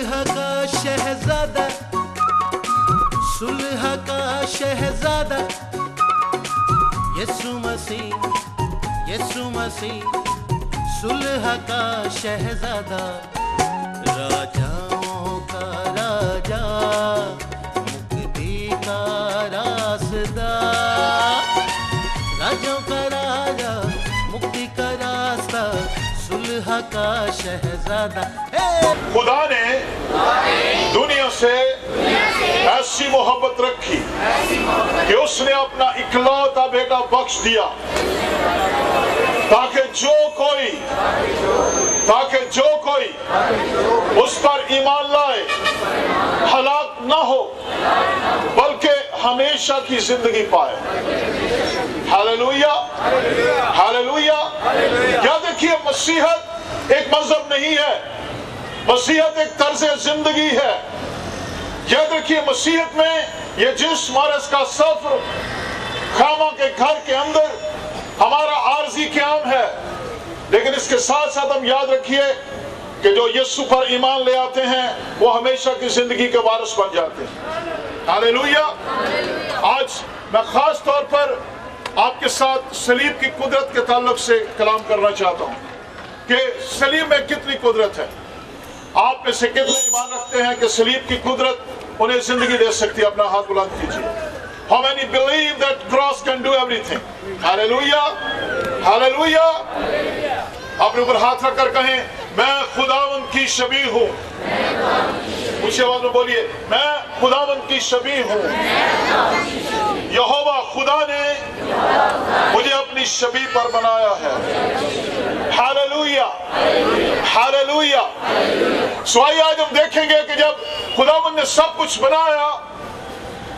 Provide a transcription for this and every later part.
صلح کا شہزادہ، صلح کا شہزادہ، یسوع مسیح، یسوع مسیح، صلح کا شہزادہ، راجاؤں کا راجا، مکتی کا راستہ، راجوں کا راجا، مکتی کا راستہ، صلح کا شہزادہ۔ خدا نے دنیا سے ایسی محبت رکھی کہ اس نے اپنا اکلوتا بیٹا بخش دیا تاکہ جو کوئی اس پر ایمان لائے ہلاک نہ ہو بلکہ ہمیشہ کی زندگی پائے۔ Hallelujah, hallelujah. یاد رکھیے مسیحیت ایک مذہب نہیں ہے، مسیحیت ایک طرز زندگی ہے۔ یاد رکھیے مسیحیت میں یہ جسم اور اس کا سفر خیمہ کے گھر کے اندر ہمارا عارضی قیام ہے، لیکن اس کے ساتھ ساتھ ہم یاد رکھیے کہ جو یسوع پر ایمان لے آتے ہیں وہ ہمیشہ کی زندگی کے وارث بن جاتے ہیں۔ ہاللویا۔ آج میں خاص طور پر آپ کے ساتھ صلیب کی قدرت کے تعلق سے کلام کرنا چاہتا ہوں کہ صلیب میں کتنی قدرت ہے۔ آپ میں سے کتنے ایمان رکھتے ہیں کہ صلیب کی قدرت انہیں زندگی دے سکتی ہے؟ اپنا ہاتھ بلند کیجیے۔ How many believe that cross can do everything? Hallelujah, hallelujah. اپنے اوپر ہاتھ رکھ کر کہیں میں خداوند کی شبیہ ہوں۔ اونچی آواز میں بولیے میں خداوند کی شبیہ ہوں۔ یہوہ خدا نے مجھے اپنی شبیہ پر بنایا ہے۔ Hallelujah, hallelujah. سو آئیے آج ہم دیکھیں گے کہ جب خداوند نے سب کچھ بنایا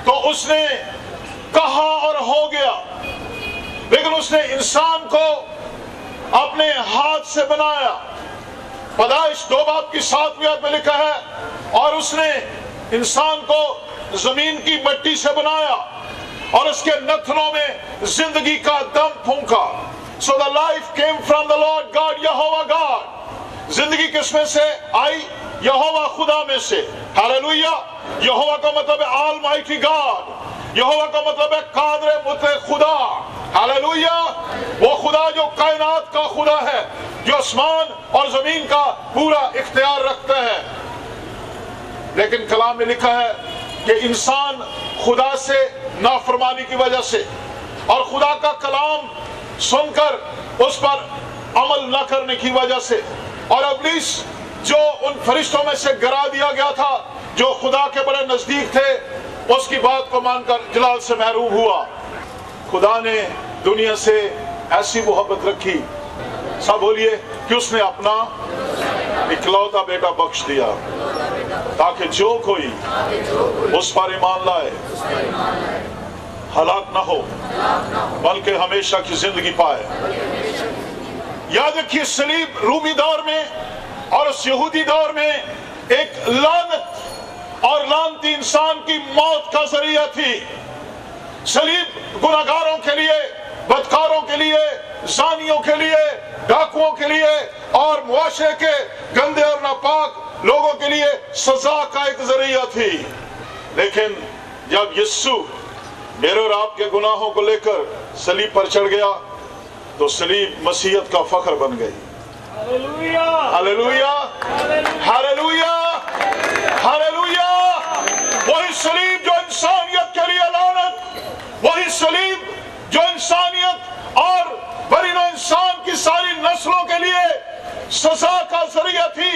تو اس نے کہا اور ہو گیا، لیکن اس نے انسان کو اپنے ہاتھ سے بنایا۔ پیدائش 2:7 میں لکھا ہے اور اس نے انسان کو زمین کی مٹی سے بنایا اور اس کے نتنوں میں زندگی کا دم پھونکا۔ So the life came from the Lord God, Yehovah God. زندگی کس میں سے آئی؟ یہوہ خدا میں سے۔ ہاللویا۔ یہوہ کا مطلب ہے Almighty God، یہوہ کا مطلب ہے قادر مطلق خدا۔ ہاللویا۔ وہ خدا جو کائنات کا خدا ہے، جو آسمان اور زمین کا پورا اختیار رکھتا ہے۔ لیکن کلام میں لکھا ہے کہ انسان خدا سے نافرمانی کی وجہ سے اور خدا کا کلام سن کر اس پر عمل نہ کرنے کی وجہ سے، اور ابلیس جو ان فرشتوں میں سے گرا دیا گیا تھا جو خدا کے بڑے نزدیک تھے، اس کی بات کو مان کر جلال سے محروم ہوا۔ خدا نے دنیا سے ایسی محبت رکھی، سب بولیے، کہ اس نے اپنا اکلوتا بیٹا بخش دیا تاکہ جو کوئی اس پر ایمان لائے ہلاک نہ ہو بلکہ ہمیشہ کی زندگی پائے۔ یاد رکھیے صلیب رومی دور میں اور اس یہودی دور میں ایک لعنت اور لعنتی انسان کی موت کا ذریعہ تھی۔ صلیب گناہگاروں کے لیے، بدکاروں کے لیے، زانیوں کے لیے، ڈاکوؤں کے لیے اور معاشرے کے گندے اور ناپاک لوگوں کے لیے سزا کا ایک ذریعہ تھی۔ لیکن جب یسوع میرے اور آپ کے گناہوں کو لے کر صلیب پر چڑھ گیا تو صلیب مسیحیت کا فخر بن گئی۔ Hallelujah, hallelujah, hallelujah, hallelujah. وہی صلیب جو انسانیت کے لیے لعنت، وہی صلیب جو انسانیت اور بنی نوع انسان کی ساری نسلوں کے لیے سزا کا ذریعہ تھی،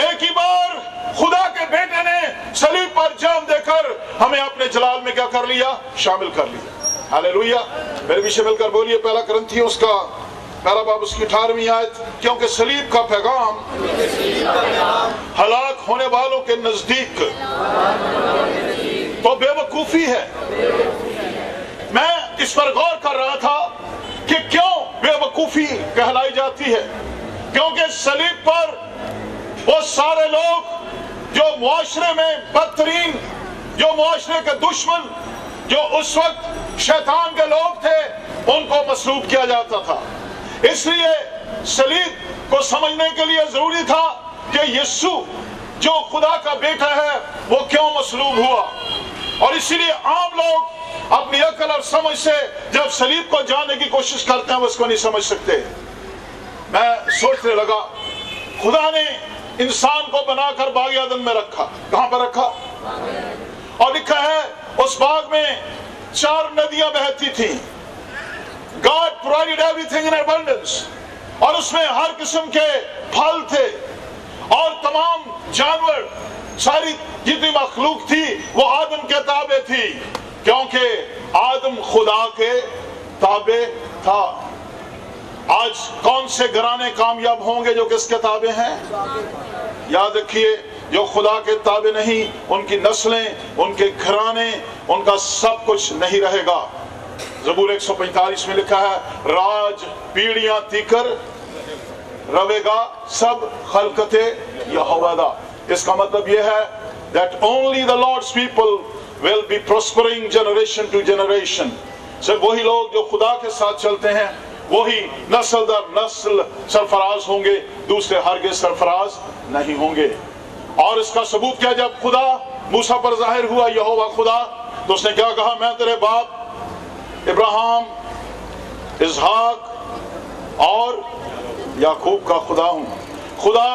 ایک ہی بار خدا کے بیٹے نے صلیب پر جان دے کر ہمیں اپنے جلال میں کیا کر لیا؟ شامل کر لیا۔ ہاللویا۔ میرے پیچھے مل کر بولیے پہلا کرنتھیوں اس کا 1 باب اس کی 18ویں آیت، کیونکہ صلیب کا پیغام ہلاک ہونے والوں کے نزدیک تو بے وقوفی ہے۔ میں اس پر غور کر رہا تھا کہ کیوں بے وقوفی کہلائی جاتی ہے، کیونکہ صلیب پر وہ سارے لوگ جو معاشرے میں بدترین، جو معاشرے کے دشمن، جو اس وقت شیطان کے لوگ تھے، ان کو مصلوب کیا جاتا تھا۔ اس لیے صلیب کو سمجھنے کے لیے ضروری تھا کہ یسوع जो खुदा का बेटा है वो क्यों मसलूब हुआ। और इसीलिए आम लोग अपनी अकल और समझ से जब सलीब को जानने की कोशिश करते हैं वो इसको नहीं समझ सकते। मैं सोचने लगा, खुदा ने इंसान को बनाकर बाग एदन में रखा। कहां पर रखा? और लिखा है उस बाग में 4 नदियां बहती थी। God provided everything in abundance, और उसमें हर किस्म के फल थे और तमाम जानवर, सारी जितनी मखलूक थी वो आदम के ताबे थी, क्योंकि आदम खुदा के ताबे था। आज कौन से घराने कामयाब होंगे जो किसके ताबे हैं? याद रखिए, जो खुदा के ताबे नहीं, उनकी नस्लें, उनके घराने, उनका सब कुछ नहीं रहेगा। ज़बूर 145 में लिखा है, राज पीढ़ियां तीकर रवेगा सब खलकते यहोवा दा। इसका मतलब यह है that only the Lord's people will be prospering generation to generation। सिर्फ वही लोग जो खुदा के साथ चलते हैं वही नस्ल दर नस्ल सरफराज होंगे, दूसरे हरगिज़ सरफराज नहीं होंगे। और इसका सबूत क्या? जब खुदा मूसा पर जाहिर हुआ, यहोवा खुदा, तो उसने क्या कहा? मैं तेरे बाप इब्राहिम, इसहाक और याकूब का खुदा हूं। खुदा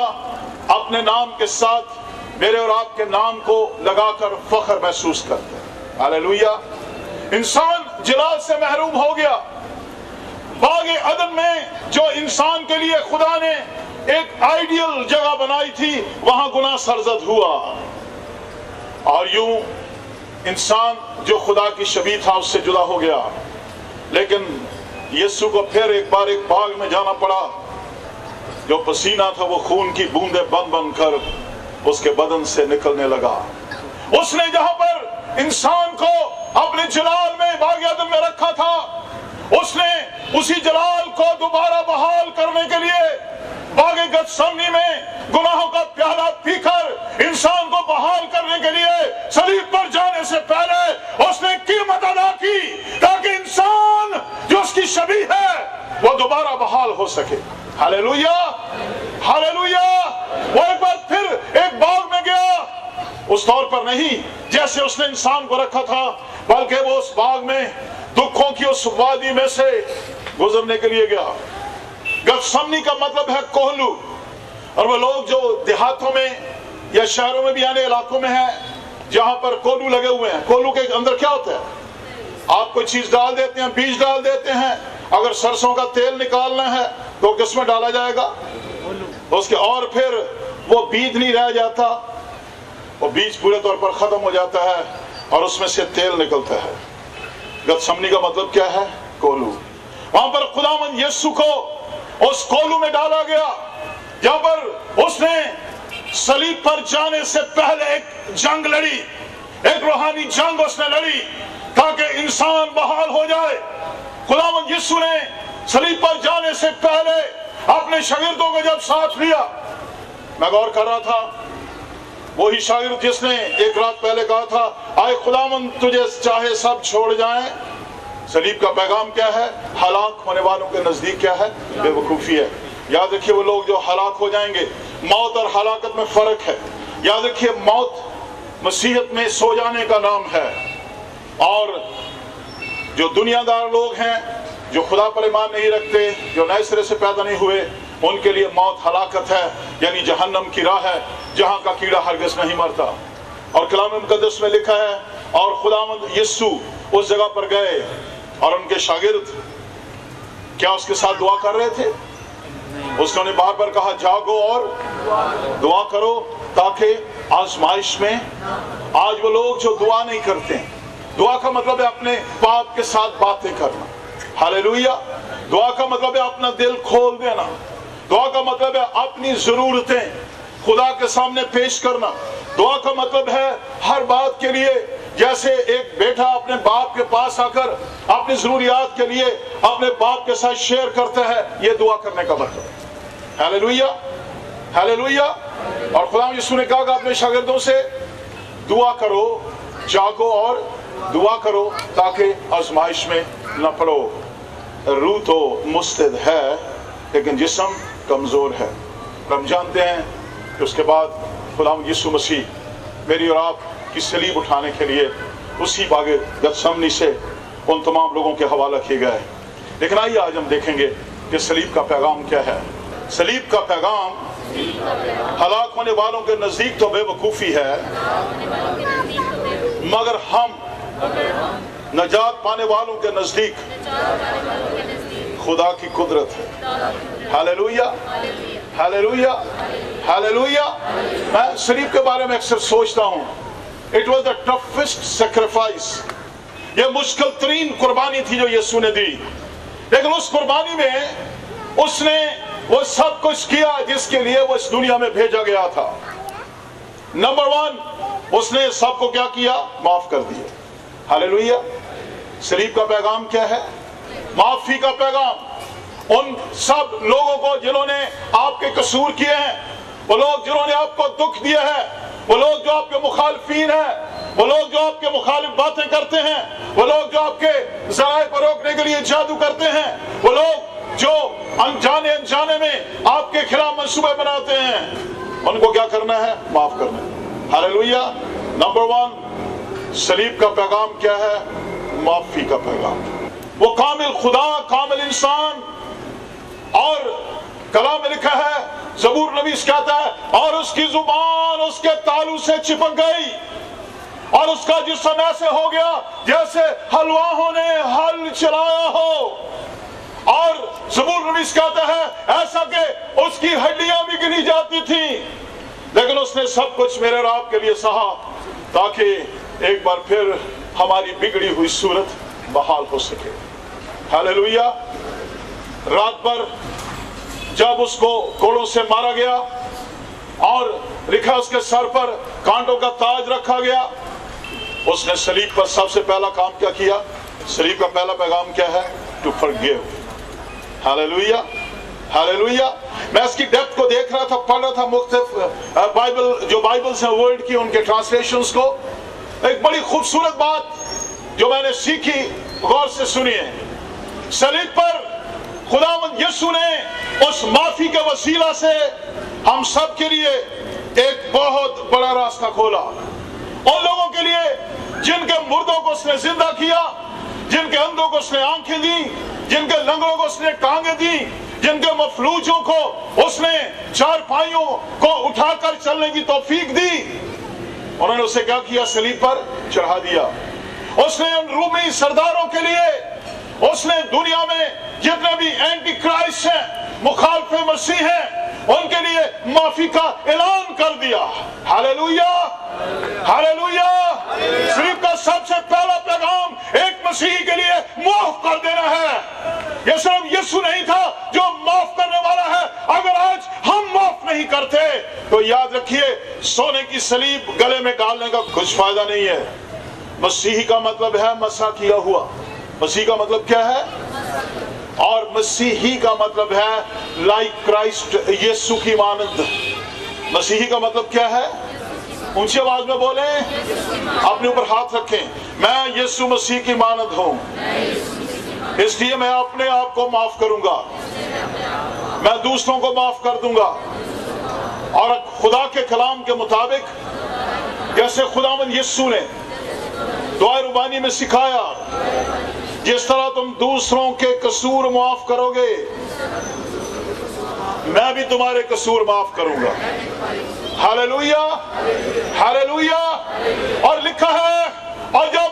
अपने नाम के साथ मेरे और आपके नाम को लगाकर फख्र महसूस करते हैं। हालेलुया। इंसान जलाल से महरूम हो गया। बागे अदन में जो इंसान के लिए खुदा ने एक आइडियल जगह बनाई थी, वहां गुनाह सरजद हुआ और यूं इंसान जो खुदा की शबीह था उससे जुदा हो गया। लेकिन यीशु को फिर एक बार एक बाग में जाना पड़ा। जो पसीना था वो खून की बूंदें बन बन कर उसके बदन से निकलने लगा। उसने जहां पर इंसान को अपने जलाल में बाग अदन में रखा था, उसने उसी जलाल को दोबारा बहाल करने के लिए बागे गतसमनी में गुनाहों का प्याला पीकर इंसान को बहाल करने के लिए सलीब पर जाने से पहले उसने कीमत अदा की, ताकि इंसान जो उसकी शबीह है वो दोबारा बहाल हो सके। Hallelujah, hallelujah. वो एक बार फिर एक बाग में गया, उस तौर पर नहीं जैसे उसने इंसान को रखा था, बल्कि वो उस बाग में दुखों की उस वादी में से गुजरने के लिए गया। गतसमनी का मतलब है कोहलू, और वो लोग जो देहातों में या शहरों में भी आने इलाकों में हैं जहां पर कोहलू लगे हुए हैं। कोहलू के अंदर क्या होता है? आप कोई चीज डाल देते हैं, बीज डाल देते हैं। अगर सरसों का तेल निकालना है तो किसमें डाला जाएगा? उसके, और फिर वो बीज नहीं रह जाता, वो बीज पूरे तौर पर खत्म हो जाता है और उसमें से तेल निकलता है। गतसमनी का मतलब क्या है? कोहलू। वहां पर खुदावंद यीशु को उस कोहलू में डाला गया, जहां पर उसने सलीब पर जाने से पहले एक जंग लड़ी, एक रूहानी जंग उसने लड़ी, ताकि इंसान बहाल हो जाए। खुदावंद यीशु ने सलीब पर जाने से पहले अपने शागिर्दों को जब साथ लिया, मैं गौर कर रहा था, वही शागिर्द जिसने एक रात पहले कहा था, आए खुदावंद तुझे चाहे सब छोड़ जाएं। सलीब का पैगाम क्या है? हलाक होने वालों के नजदीक क्या है? बेवकूफी है। याद रखिए, वो लोग जो हलाक हो जाएंगे, मौत और हलाकत में फर्क है। याद रखिए, मौत मसीहत में सो जाने का नाम है, और जो दुनियादार लोग हैं, जो खुदा पर ईमान नहीं रखते, जो नए सिरे से पैदा नहीं हुए, उनके लिए मौत हलाकत है, यानी जहन्नम की राह है, जहां का कीड़ा हरगिज़ नहीं मरता। और कलाम मुक़द्दस में लिखा है, और खुदावंद यीशु उस जगह पर गए और उनके शागिर्द क्या उसके साथ दुआ कर रहे थे? उसने बार बार कहा, जागो और दुआ करो ताकि आजमाइश में। आज वो लोग जो दुआ नहीं करते हैं, दुआ का मतलब है अपने बाप के साथ बातें करना। हालेलुया। दुआ का मतलब है अपना दिल खोल देना। दुआ का मतलब है अपनी जरूरतें खुदा के सामने पेश करना। दुआ का मतलब है हर बात के लिए, जैसे एक बेटा अपने बाप के पास आकर अपनी जरूरियात के लिए अपने बाप के साथ शेयर करता है, ये दुआ करने का मतलब है। Hallelujah, hallelujah. और खुदा यीशु ने कहा अपने शागिर्दों से, दुआ करो, जागो और दुआ करो ताकि आजमाइश में न पड़ो। रूह तो मुस्तैद है लेकिन जिस्म कमजोर है। हम जानते हैं कि उसके बाद खुदावंद यीशु मसीह मेरी और आप की सलीब उठाने के लिए उसी बागे गतसमनी से उन तमाम लोगों के हवाला किए गए। लेकिन आइए आज हम देखेंगे कि सलीब का पैगाम क्या है। सलीब का पैगाम हलाक होने वालों के नजदीक तो बेवकूफ़ी है, मगर हम नजात पाने वालों के नजदीक खुदा की कुदरत है। Hallelujah, hallelujah, hallelujah. मैं सलीब के बारे में अक्सर सोचता हूँ, it was the toughest sacrifice, ये मुश्किल तरीन कुर्बानी थी जो यीशु ने दी, लेकिन उस कुर्बानी में उसने वो सब कुछ किया जिसके लिए वो इस दुनिया में भेजा गया था। नंबर 1, उसने सबको क्या किया? माफ कर दिया। हालेलुया। सलीब का पैगाम क्या है? माफी का पैगाम। उन सब लोगों को जिन्होंने आपके कसूर किए हैं, वो लोग जिन्होंने आपको दुख दिया है, वो लोग जो आपके मुखालिफीन हैं, वो लोग जो आपके मुखालिफ बातें करते हैं, वो लोग जो आपके ज़राए पर रोकने के लिए जादू करते हैं, वो लोग जो अनजाने अनजाने में आपके खिलाफ मंसूबे बनाते हैं, उनको क्या करना है? माफ करना है। हालेलुया। नंबर 1, सलीब का पैगाम क्या है? माफी का पैगाम। वो कामिल खुदा, कामिल इंसान, और कलाम में लिखा है, ज़बूर नबी कहता है, और उसकी जुबान उसके तालू से चिपक गई और उसका जिस्म ऐसे हो गया जैसे हलवाहों ने हल चलाया हो। और ज़बूर नबी कहता है ऐसा कि उसकी हड्डियां भी गिनी जाती थी, लेकिन उसने सब कुछ मेरे और आपके लिए सहा ताकि एक बार फिर हमारी बिगड़ी हुई सूरत बहाल हो सके। हालेलुया। रात भर जब उसको कोड़ों से मारा गया और लिखा उसके सर पर कांटों का ताज रखा गया, उसने सलीब पर सबसे पहला काम क्या किया? सलीब का पहला पैगाम क्या है? To forgive. Hallelujah, hallelujah. मैं इसकी डेप्थ को देख रहा था, पढ़ रहा था मुख्तलिफ बाइबल, जो बाइबल्स हैं वर्ल्ड की, उनके ट्रांसलेशंस को। एक बड़ी खूबसूरत बात जो मैंने सीखी, गौर से सुनिए। सलीब पर खुदावंद यीशु ने उस माफी के वसीला से हम सब के लिए एक बहुत बड़ा रास्ता खोला। उन लोगों के लिए जिनके मुर्दों को उसने जिंदा किया, जिनके अंधों को उसने आंखें दी, जिनके लंगड़ों को उसने टांगे दी, जिनके मफलूजों को उसने चारपाइयों को उठाकर चलने की तौफीक दी, उन्होंने उसे क्या किया? सलीब पर चढ़ा दिया। उसने उन रूमी सरदारों के लिए, उसने दुनिया में जितने भी एंटी क्राइस्ट हैं, मुखालिफ मसीह हैं, उनके लिए माफी का ऐलान कर दिया। Hallelujah, hallelujah. सलीब का सबसे पहला पैगाम एक मसीही के लिए माफ कर देना है। यह सिर्फ यीशु नहीं था जो माफ करने वाला है। अगर आज हम माफ नहीं करते तो याद रखिए, सोने की सलीब गले में डालने का कुछ फायदा नहीं है। मसीही का मतलब है मसा किया हुआ। मसीह का मतलब क्या है? और मसीही का मतलब है लाइक क्राइस्ट, यीशु की मानंद। मसीही का मतलब क्या है? ऊंची आवाज में बोले, अपने ऊपर हाथ रखें। मैं यीशु मसीह की मानंद हूं, इसलिए मैं अपने आप को माफ करूंगा, मैं दूसरों को माफ कर दूंगा। और खुदा के कलाम के मुताबिक जैसे खुदावंद यीशु ने दुआ रुबानी में सिखाया, जिस तरह तुम दूसरों के कसूर माफ करोगे, मैं भी तुम्हारे कसूर माफ करूंगा। Hallelujah, hallelujah. और लिखा है, और जब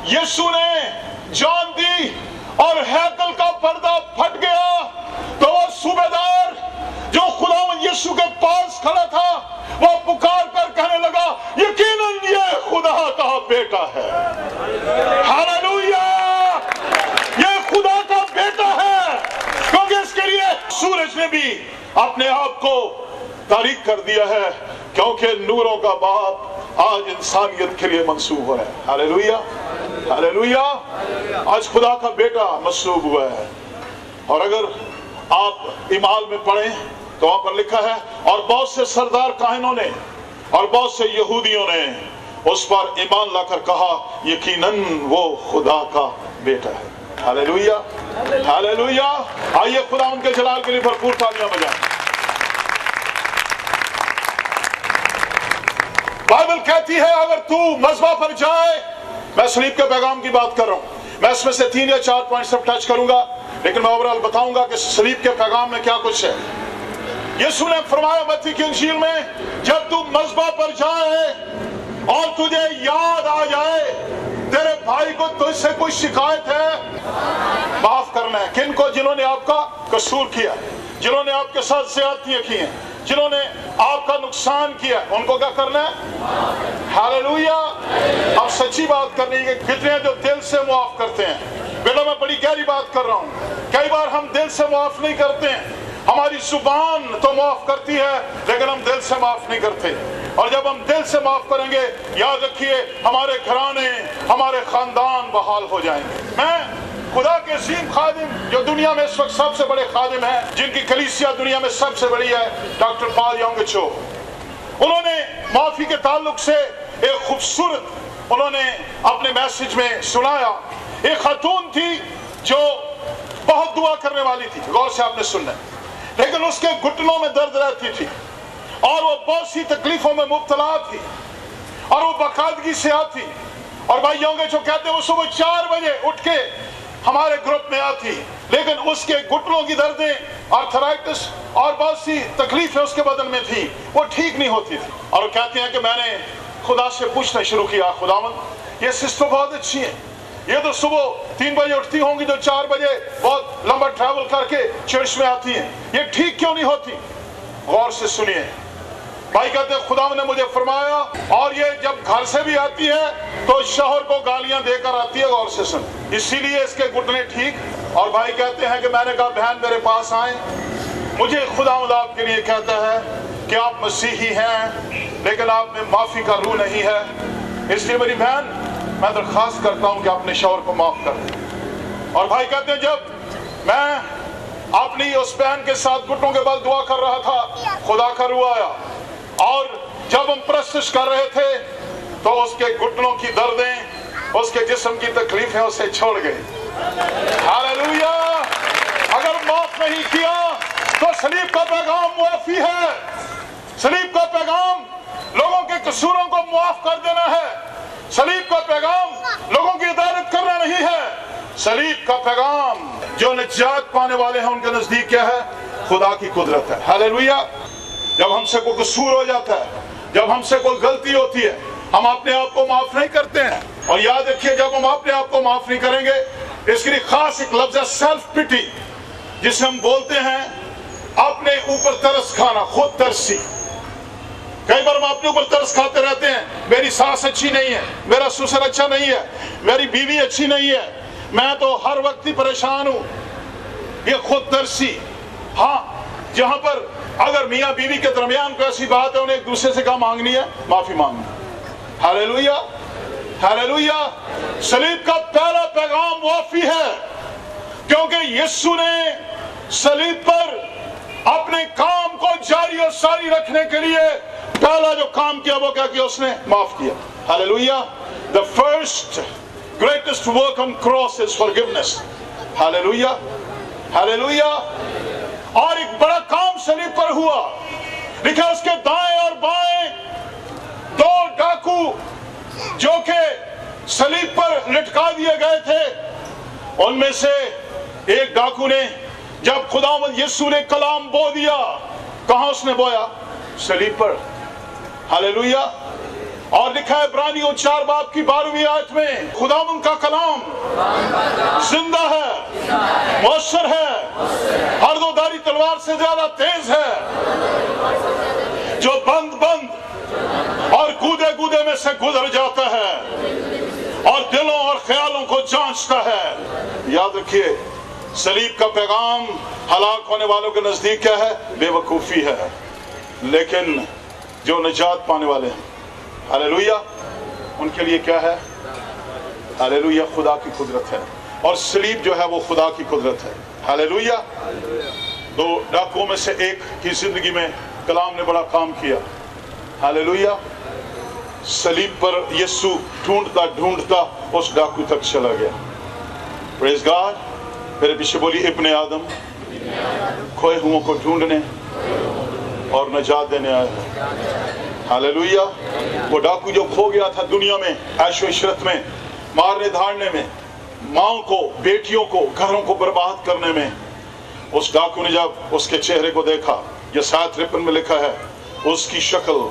यीशु ने जान दी और हैकल का पर्दा फट गया, तो वो सूबेदार जो खुदावंद यीशु के पास खड़ा था, वो पुकार कर कहने लगा, यकीनन ये खुदा का बेटा है। हालेलुया, ये खुदा का बेटा है, क्योंकि इसके लिए सूरज ने भी अपने आप को तारीक कर दिया है, क्योंकि नूरों का बाप आज इंसानियत के लिए मंसूब हो रहा है। Hallelujah, hallelujah. आज खुदा का बेटा मसलूब हुआ है। और अगर आप इमाल में पढ़ें तो वहां पर लिखा है, और बहुत से सरदार काहिनों ने और बहुत से यहूदियों ने उस पर ईमान लाकर कहा, यकीनन वो खुदा का बेटा है। Hallelujah, hallelujah. आइए खुदा उनके जलाल के लिए भरपूर तालियां बजाएं। बाइबल कहती है अगर तू मज़बा पर जाए, मैं सलीब के पैगाम की बात कर रहा हूं, मैं इसमें से 3 या 4 पॉइंट सब टच करूंगा, लेकिन मैं ओवरऑल बताऊंगा कि सलीब के पैगाम में क्या कुछ है। यीशु ने फरमाया मत्ती की इंजील में, जब तू मज़बा पर जाए और तुझे याद आ जाए तेरे भाई को तुझसे कोई शिकायत है, माफ करना है। किन को? जिन्होंने आपका कसूर किया, जिन्होंने आपके साथ ज्यादतियां की हैं, जिन्होंने आपका नुकसान किया, उनको क्या करना है? हालेलुया। अब सच्ची बात करनी है कि कितने जो दिल से माफ करते हैं। बेटा मैं बड़ी गहरी बात कर रहा हूँ, कई बार हम दिल से माफ नहीं करते हैं, हमारी जुबान तो माफ करती है लेकिन हम दिल से माफ नहीं करते। और जब हम दिल से माफ करेंगे, याद रखिए हमारे घराने, हमारे खानदान बहाल हो जाएंगे। मैं खुदा के अजीम खादिम जो दुनिया में इस वक्त सबसे बड़े खादिम हैं, जिनकी कलीसिया दुनिया में सबसे बड़ी है, डॉक्टर पॉल योंग चो, उन्होंने माफी के ताल्लुक से एक खूबसूरत उन्होंने अपने मैसेज में सुनाया। एक खातून थी जो बहुत दुआ करने वाली थी, गौर से आपने सुनना, लेकिन उसके घुटनों में दर्द रहती थी और वो बहुत सी तकलीफों में मुब्तला थी और वो बाकायदगी से आती। और भाई योंगे जो कहते हैं वो सुबह 4 बजे उठ के हमारे ग्रुप में आती, लेकिन उसके घुटनों की दर्दें, आर्थराइटिस और बहुत सी तकलीफें उसके बदन में थी, वो ठीक नहीं होती थी। और वो कहते हैं कि मैंने खुदा से पूछना शुरू किया, खुदावंद ये सिस्टर बहुत अच्छी है, ये तो सुबह 3 बजे उठती होंगी, जो 4 बजे बहुत लंबा ट्रैवल करके चर्च में आती हैं, ये ठीक क्यों नहीं होती? गौर से सुनिए, भाई कहते हैं खुदा ने मुझे फरमाया, और ये जब घर से भी आती है तो शौहर को गालियां देकर आती है, गौर से सुन, इसीलिए इसके घुटने ठीक। और भाई कहते हैं कि मैंने कहा बहन मेरे पास आए, मुझे खुदा आपके लिए कहता है कि आप मसीही हैं लेकिन आप में माफी का रूह नहीं है, इसलिए मेरी बहन मैं दरख्वास्त करता हूं कि अपने शौहर को माफ कर दें। और भाई कहते हैं जब मैं अपनी उस बहन के साथ घुटनों के बल दुआ कर रहा था, खुदा का रूह आया और जब हम प्रस्तुत कर रहे थे तो उसके घुटनों की दर्दें, उसके जिस्म की तकलीफें उसे छोड़ गई। हालेलुया। अगर माफ नहीं किया तो सलीब का पैगाम मुआफी है, सलीब का पैगाम लोगों के कसूरों को माफ कर देना है, सलीब का पैगाम लोगों की इदारत करना नहीं है। सलीब का पैगाम जो निजात पाने वाले हैं उनके नजदीक क्या है? खुदा की कुदरत है। हालेलुया। जब हमसे कोई कसूर हो जाता है, जब हमसे कोई गलती होती है, हम अपने आप को माफ नहीं करते हैं। और याद रखिए जब हम अपने आप को माफ नहीं करेंगे, इसके लिए खास एक लफ्ज है सेल्फ पिटी, जिसे हम बोलते हैं अपने ऊपर तरस खाना, खुद तरसी। कई बार हम अपने ऊपर तरस खाते रहते हैं, मेरी सास अच्छी नहीं है, मेरा ससुर अच्छा नहीं है, मेरी बीवी अच्छी नहीं है, मैं तो हर वक्त ही परेशान हूं, ये खुद तरसी। हाँ, जहां पर अगर मियां बीवी के दरमियान कोई ऐसी बात है, उन्हें एक दूसरे से क्या मांगनी है? माफी मांगनी। Hallelujah, hallelujah. सलीब का पहला पैगाम माफी है, क्योंकि यीशु ने सलीब पर अपने काम को जारी और सारी रखने के लिए पहला जो काम किया वो क्या किया? उसने माफ किया। Hallelujah. The first greatest work on cross is forgiveness. Hallelujah, hallelujah. और एक बड़ा काम सलीब पर हुआ, लिखा उसके दाएं और बाएं 2 डाकू जो के सलीब पर लटका दिए गए थे, उनमें से एक डाकू ने जब खुदावंद यीशु ने कलाम बो दिया, कहां उसने बोया? सलीब पर। हालेलुया। और लिखा है इब्रानियों 4 बाब की 12वीं आयत में, खुदावंद का कलाम जिंदा है, मौसर है, हर 2 धारी तलवार से ज्यादा तेज है, जो बंद बंद और कूदे कूदे में से गुजर जाता है और दिलों और ख्यालों को जांचता है। याद रखिए सलीब का पैगाम हलाक होने वालों के नजदीक क्या है? बेवकूफी है, लेकिन जो निजात पाने वाले हैं, हालेलुया, उनके लिए क्या है? हालेलुया, खुदा की कुदरत है। और सलीब जो है वो खुदा की कुदरत है। हालेलुया। 2 डाकुओं में से एक की जिंदगी में कलाम ने बड़ा काम किया। हालेलुया। सलीब पर यीशु ढूंढता ढूंढता उस डाकू तक चला गया। Praise God. मेरे पीछे बोली, इब्ने आदम खोए हुओं को ढूंढने और नजात देने आया है। हालेलुया। वो डाकू जो खो गया था दुनिया में, ऐशो इशरत में, मारने धारने में, माओ को, बेटियों को, घरों को बर्बाद करने में, उस डाकू ने जब उसके चेहरे को देखा, यशायाह 53 में लिखा है, उसकी शक्ल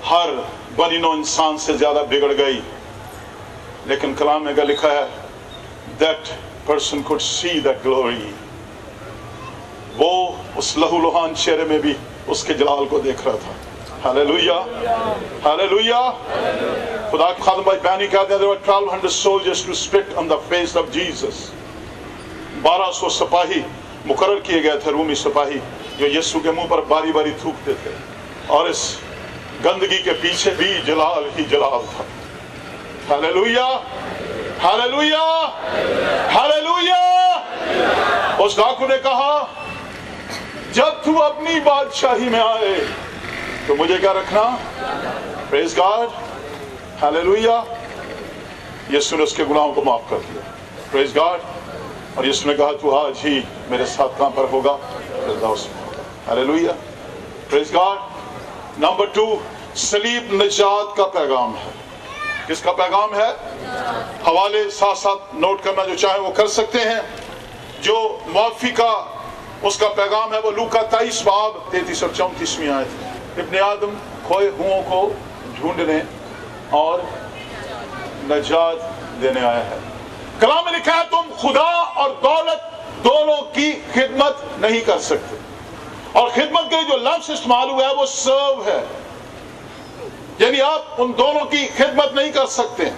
हर बनी नौ इंसान से ज्यादा बिगड़ गई, लेकिन कलाम में क्या लिखा है, that person could see that glory। वो उस लहूलुहान चेहरे में भी उसके जलाल को देख रहा था। Hallelujah, hallelujah. खुदा के खादम भाई बयानी कहते हैं, there were 1200 soldiers to spit on the face of Jesus। 1200 सिपाही मुकर्रर किए गए थे, रूमी सिपाही, जो यीशु के मुंह पर बारी बारी थूकते थे, और इस गंदगी के पीछे भी जलाल ही जलाल था। Hallelujah, hallelujah, hallelujah. उस डाकू ने कहा, जब तू अपनी बादशाही में आए तो मुझे क्या रखना? Praise God, hallelujah. यीशु ने उसके गुनाहों को माफ कर दिया, प्रेज गॉड। और यीशु ने कहा, तू आज ही मेरे साथ कहां पर होगा? Hallelujah, praise God. नंबर 2, सलीब निजात का पैगाम है। किसका पैगाम है? हवाले साथ साथ नोट करना जो चाहे वो कर सकते हैं। जो मुआफी का उसका पैगाम है वो लूका 23 बाब 33 और 34 आयत। इब्ने आदम खोए हुओं को ढूंढने और नजात देने आया है। कलाम में लिखा है, तुम खुदा और दौलत दोनों की खिदमत नहीं कर सकते। और खिदमत के लिए जो लफ्ज इस्तेमाल हुआ है वो सर्व है, यानी आप उन दोनों की खिदमत नहीं कर सकते।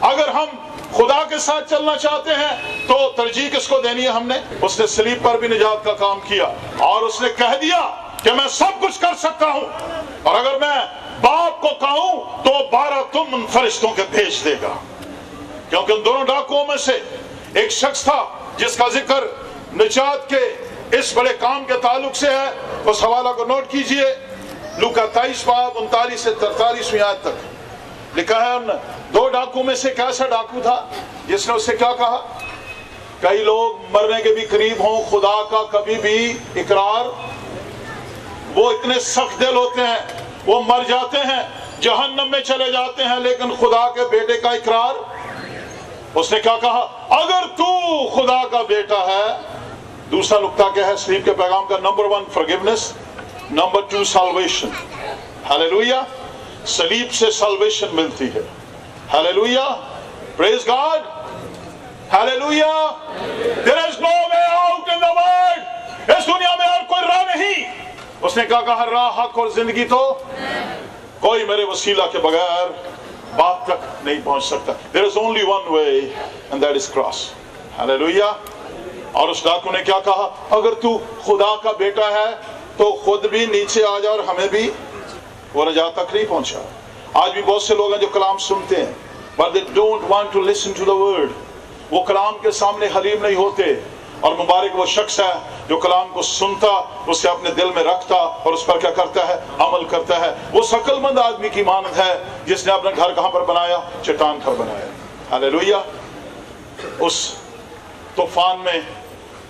अगर हम खुदा के साथ चलना चाहते हैं तो तरजीह किसको देनी है? हमने। उसने सलीब पर भी निजात का काम किया और उसने कह दिया कि मैं सब कुछ कर सकता हूं, और अगर मैं बाप को कहूं तो 12 तुम उन फरिश्तों के भेज देगा। क्योंकि उन दोनों डाकुओं में से एक शख्स था जिसका जिक्र निजात के इस बड़े काम के ताल्लुक से है। उस हवाला को नोट कीजिए, लूका 23 बाब 39 से 43 आयत तक लिखा है। उन दो डाकू में से कैसा डाकू था जिसने उससे क्या कहा? कई लोग मरने के भी करीब हों, खुदा का कभी भी इकरार, वो इतने सख्त दिल होते हैं, वो मर जाते हैं, जहन्नम में चले जाते हैं, लेकिन खुदा के बेटे का इकरार। उसने क्या कहा? अगर तू खुदा का बेटा है। दूसरा नुक्ता क्या है सलीब के पैगाम का? Number 1 forgiveness, number 2 salvation. Hallelujah. सलीब से साल्वेशन मिलती है। Hallelujah, praise God, hallelujah. There is no way out in the world. इस दुनिया में और कोई राह नहीं। उसने क्या कहा? राह, हक और जिंदगी तो कोई मेरे वसीला के बगैर बाप तक नहीं पहुंच सकता। There is only one way and that is cross. Hallelujah. और उस डाकू ने क्या कहा? अगर तू खुदा का बेटा है तो खुद भी नीचे आ जा और हमें भी। वो नजात तक नहीं पहुंचा। आज भी बहुत से लोग हैं जो कलाम सुनते हैं, but they don't want to listen to the word। वो कलाम के सामने हलीम नहीं होते। और मुबारक वो शख्स है जो कलाम को सुनता, उसे अपने दिल में रखता और उस पर क्या करता है? अमल करता है। वो शकलमंद आदमी की मानद है जिसने अपना घर कहां पर बनाया? चट्टान पर बनाया। हालेलुया। उस तूफान में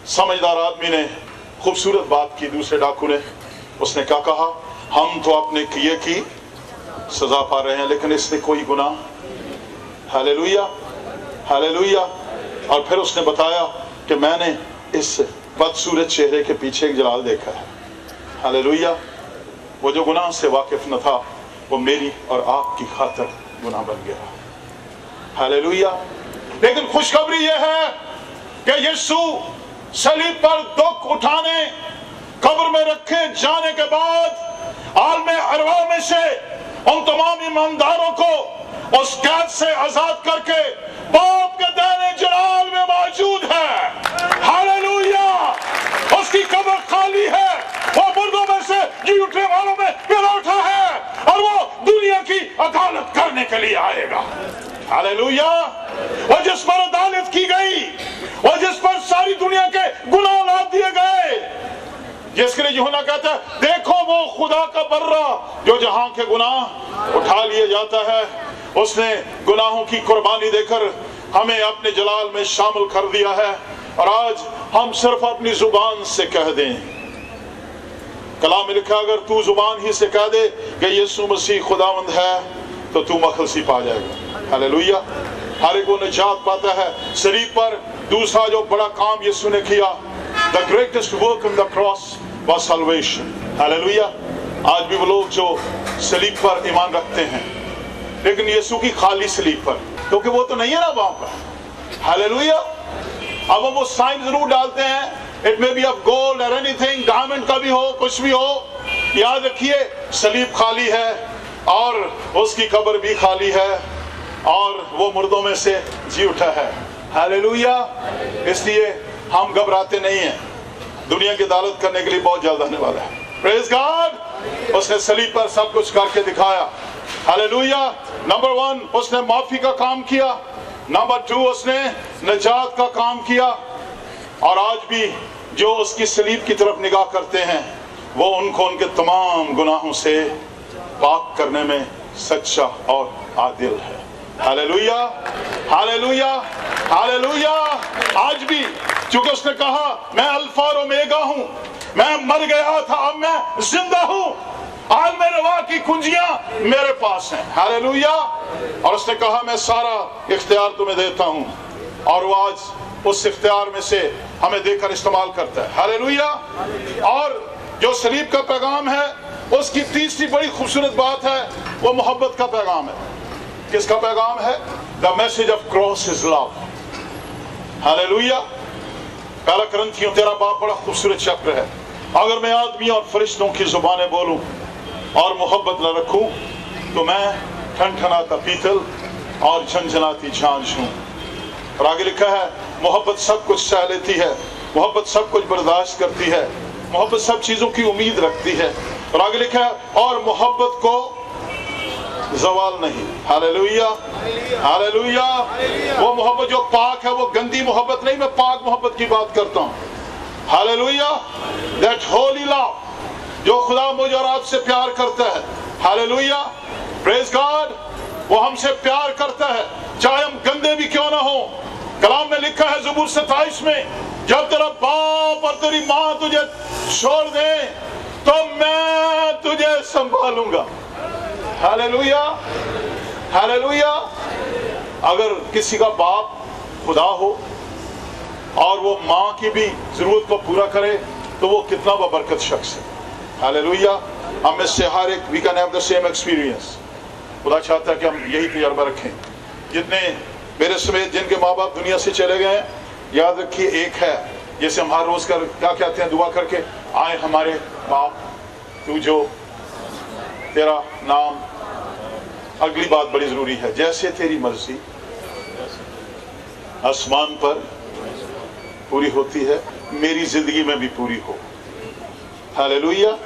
समझदार आदमी ने खूबसूरत बात की। दूसरे डाकू ने, उसने क्या कहा? हम तो अपने किए की सजा पा रहे हैं, लेकिन इसने कोई गुनाह। Hallelujah, hallelujah. और फिर उसने बताया कि मैंने इस बदसूरत चेहरे के पीछे एक जलाल देखा है। हालेलुया। वो जो गुनाह से वाकिफ न था वो मेरी और आपकी खातिर गुनाह बन गया। हालेलुया। लेकिन खुशखबरी यह है कि यीशु सलीब पर दुख उठाने, कब्र में रखे जाने के बाद आलमे अरवा में से उन तमाम ईमानदारों को उस कैद से आजाद करके बाप के दाने जलाल में मौजूद है। हालेलुया। उसकी कब्र खाली है, वो मुर्दों में से जी उठने वालों में गिरा उठा है और वो दुनिया की अदालत करने के लिए आएगा। हालेलुया। वो जिस पर अदालत की गई, वो जिस पर सारी दुनिया के गुनाह लाद दिए गए, जिसके लिए यूहन्ना कहता है, देखो वो खुदा का बर्रा जो जहां के गुनाह उठा लिए जाता है। उसने गुनाहों की कुर्बानी देकर हमें अपने जलाल में शामिल कर दिया है। और आज हम सिर्फ अपनी जुबान से कह दें, कलाम में लिखा अगर तू जुबान ही से कह दे कि यीशु मसीह खुदावंद है तो तू मखलसी पा जाएगा। हालेलुया। हर एक वो निजात पाता है। सलीब पर दूसरा जो बड़ा काम यीशु ने किया, the greatest work on the cross was salvation. Hallelujah. आज भी वो लोग जो सलीब पर ईमान रखते हैं, लेकिन यीशु की खाली सलीब पर, क्योंकि वो तो नहीं है ना वहां पर। हालेलुया। अब हम वो साइन जरूर डालते हैं, it may be of gold और एनीथिंग, डायमंड का भी हो, कुछ भी हो, याद रखिए सलीब खाली है और उसकी कब्र भी खाली है और वो मुर्दों में से जी उठा है। हालेलुया। इसलिए हम घबराते नहीं हैं, दुनिया की अदालत करने के लिए बहुत जल्द आने वाला है। Praise God. उसने सलीब पर सब कुछ करके दिखाया। हालेलुया। नंबर 1 उसने माफी का काम किया, नंबर 2 उसने निजात का काम किया, और आज भी जो उसकी सलीब की तरफ निगाह करते हैं वो उनको उनके तमाम गुनाहों से पाक करने में सच्चा और आदिल है। हालेलुया। हालेलुया। हालेलुया। आज भी क्योंकि उसने कहा मैं अल्फा और ओमेगा हूं, मैं मर गया था अब मैं जिंदा हूं, आज मेरे वाह की कुंजियां मेरे पास हैं। हालेलुया। और उसने कहा मैं सारा इख्तियार तुम्हें देता हूं, और वो आज उस इख्तियार में से हमें देकर इस्तेमाल करता है। हालेलुया। और जो सलीब का पैगाम है उसकी तीसरी बड़ी खूबसूरत बात है, वो मोहब्बत का पैगाम है। किसका पैगाम है? The message of cross is love. Hallelujah. पहला करंथियों 13 बाब बड़ा खूबसूरत चैप्टर है। अगर मैं आदमी और फरिश्तों की जुबानें बोलूं और मोहब्बत न रखूं तो मैं ठनठनाता पीतल और झंझनाती झांझ हूं। और आगे लिखा है मोहब्बत सब कुछ सह लेती है, मोहब्बत सब कुछ बर्दाश्त करती है, मोहब्बत सब चीजों की उम्मीद रखती है। और आगे लिखा है और मोहब्बत को जवाल नहीं। हालेलुया। हालेलुया। वो मोहब्बत जो पाक है, वो गंदी मोहब्बत नहीं, मैं पाक मोहब्बत की बात करता हूं। हालेलुया। दैट होली लव जो खुदा मुझे और आपसे प्यार करता है। हालेलुया। Praise God. वो हमसे प्यार करता है चाहे हम गंदे भी क्यों ना हो। कलाम में लिखा है ज़बूर 27 में, जब तेरा बाप और तेरी मां तुझे छोड़ दे तो मैं तुझे संभालूंगा। हालेलुया। हालेलुया। अगर किसी का बाप खुदा हो और वो मां की भी जरूरत को पूरा करे तो वो कितना बबरकत शख्स है। हालेलुया। हम में से हर एक we can have the same experience. खुदा चाहता है कि हम यही तजर्बा रखें। जितने मेरे समेत जिनके माँ बाप दुनिया से चले गए हैं, याद रखिए एक है, जैसे हम हर रोज कर क्या कहते हैं दुआ करके, आए हमारे बाप तू जो तेरा नाम। अगली बात बड़ी जरूरी है, जैसे तेरी मर्जी आसमान पर पूरी होती है मेरी जिंदगी में भी पूरी हो। हालेलुया।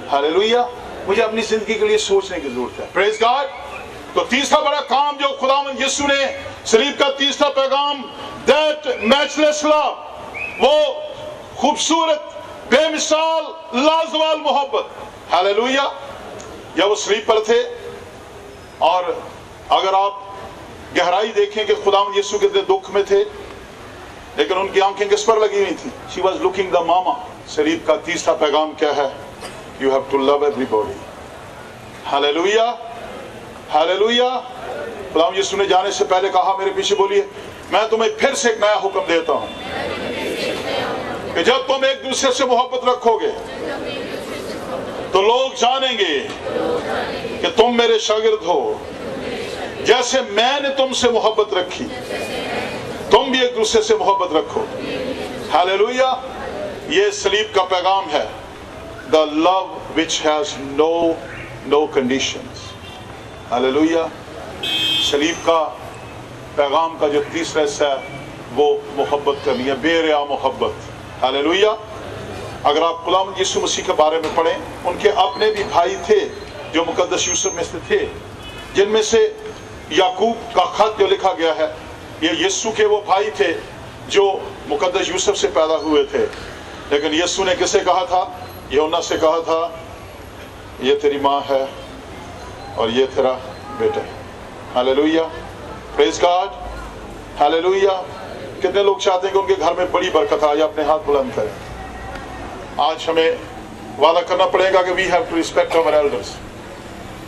हालेलुया। मुझे अपनी जिंदगी के लिए सोचने की जरूरत है। Praise God. तो तीसरा बड़ा काम जो खुदावंद यीशु ने, सलीब का तीसरा पैगाम, दैट मैचलेस लव, वो खूबसूरत बेमिसाल लाजवाल मोहब्बत। हालेलुया। जब वो सलीब पर थे और अगर आप गहराई देखें कि खुदावंद यीशु कितने दुख में थे, लेकिन उनकी आंखें किस पर लगी हुई थी? She was looking the mama. सलीब का तीसरा पैगाम क्या है? You have to love everybody. Hallelujah. Hallelujah. खुदावंद यीशु ने जाने से पहले कहा, मेरे पीछे बोलिए, मैं तुम्हें फिर से एक नया हुक्म देता हूं कि जब तुम एक दूसरे से मोहब्बत रखोगे तो लोग जानेंगे कि तुम मेरे शागिर्द हो। जैसे मैंने तुमसे मोहब्बत रखी तुम भी एक दूसरे से मोहब्बत रखो। हालेलुया। ये सलीब का पैगाम है, the love which has no conditions. Hallelujah. सलीब का पैगाम का जो तीसरा हिस्सा है वो मोहब्बत करनी है, बेरिया मोहब्बत। हालेलुया। अगर आप गुलाम यीशु मसीह के बारे में पढ़ें, उनके अपने भी भाई थे जो मुकद्दस यूसुफ में से थे, जिनमें से याकूब का खत जो लिखा गया है ये यीशु के वो भाई थे जो मुकद्दस यूसुफ से पैदा हुए थे। लेकिन यीशु ने किसे कहा था? यूहन्ना से कहा था, ये तेरी माँ है और ये तेरा बेटा है। हालेलुया। Praise God. हालेलुया। कितने लोग चाहते हैं कि उनके घर में बड़ी बरकत आ जाए? अपने हाथ बुलंद करें। आज हमें वादा करना पड़ेगा कि we have to respect our elders.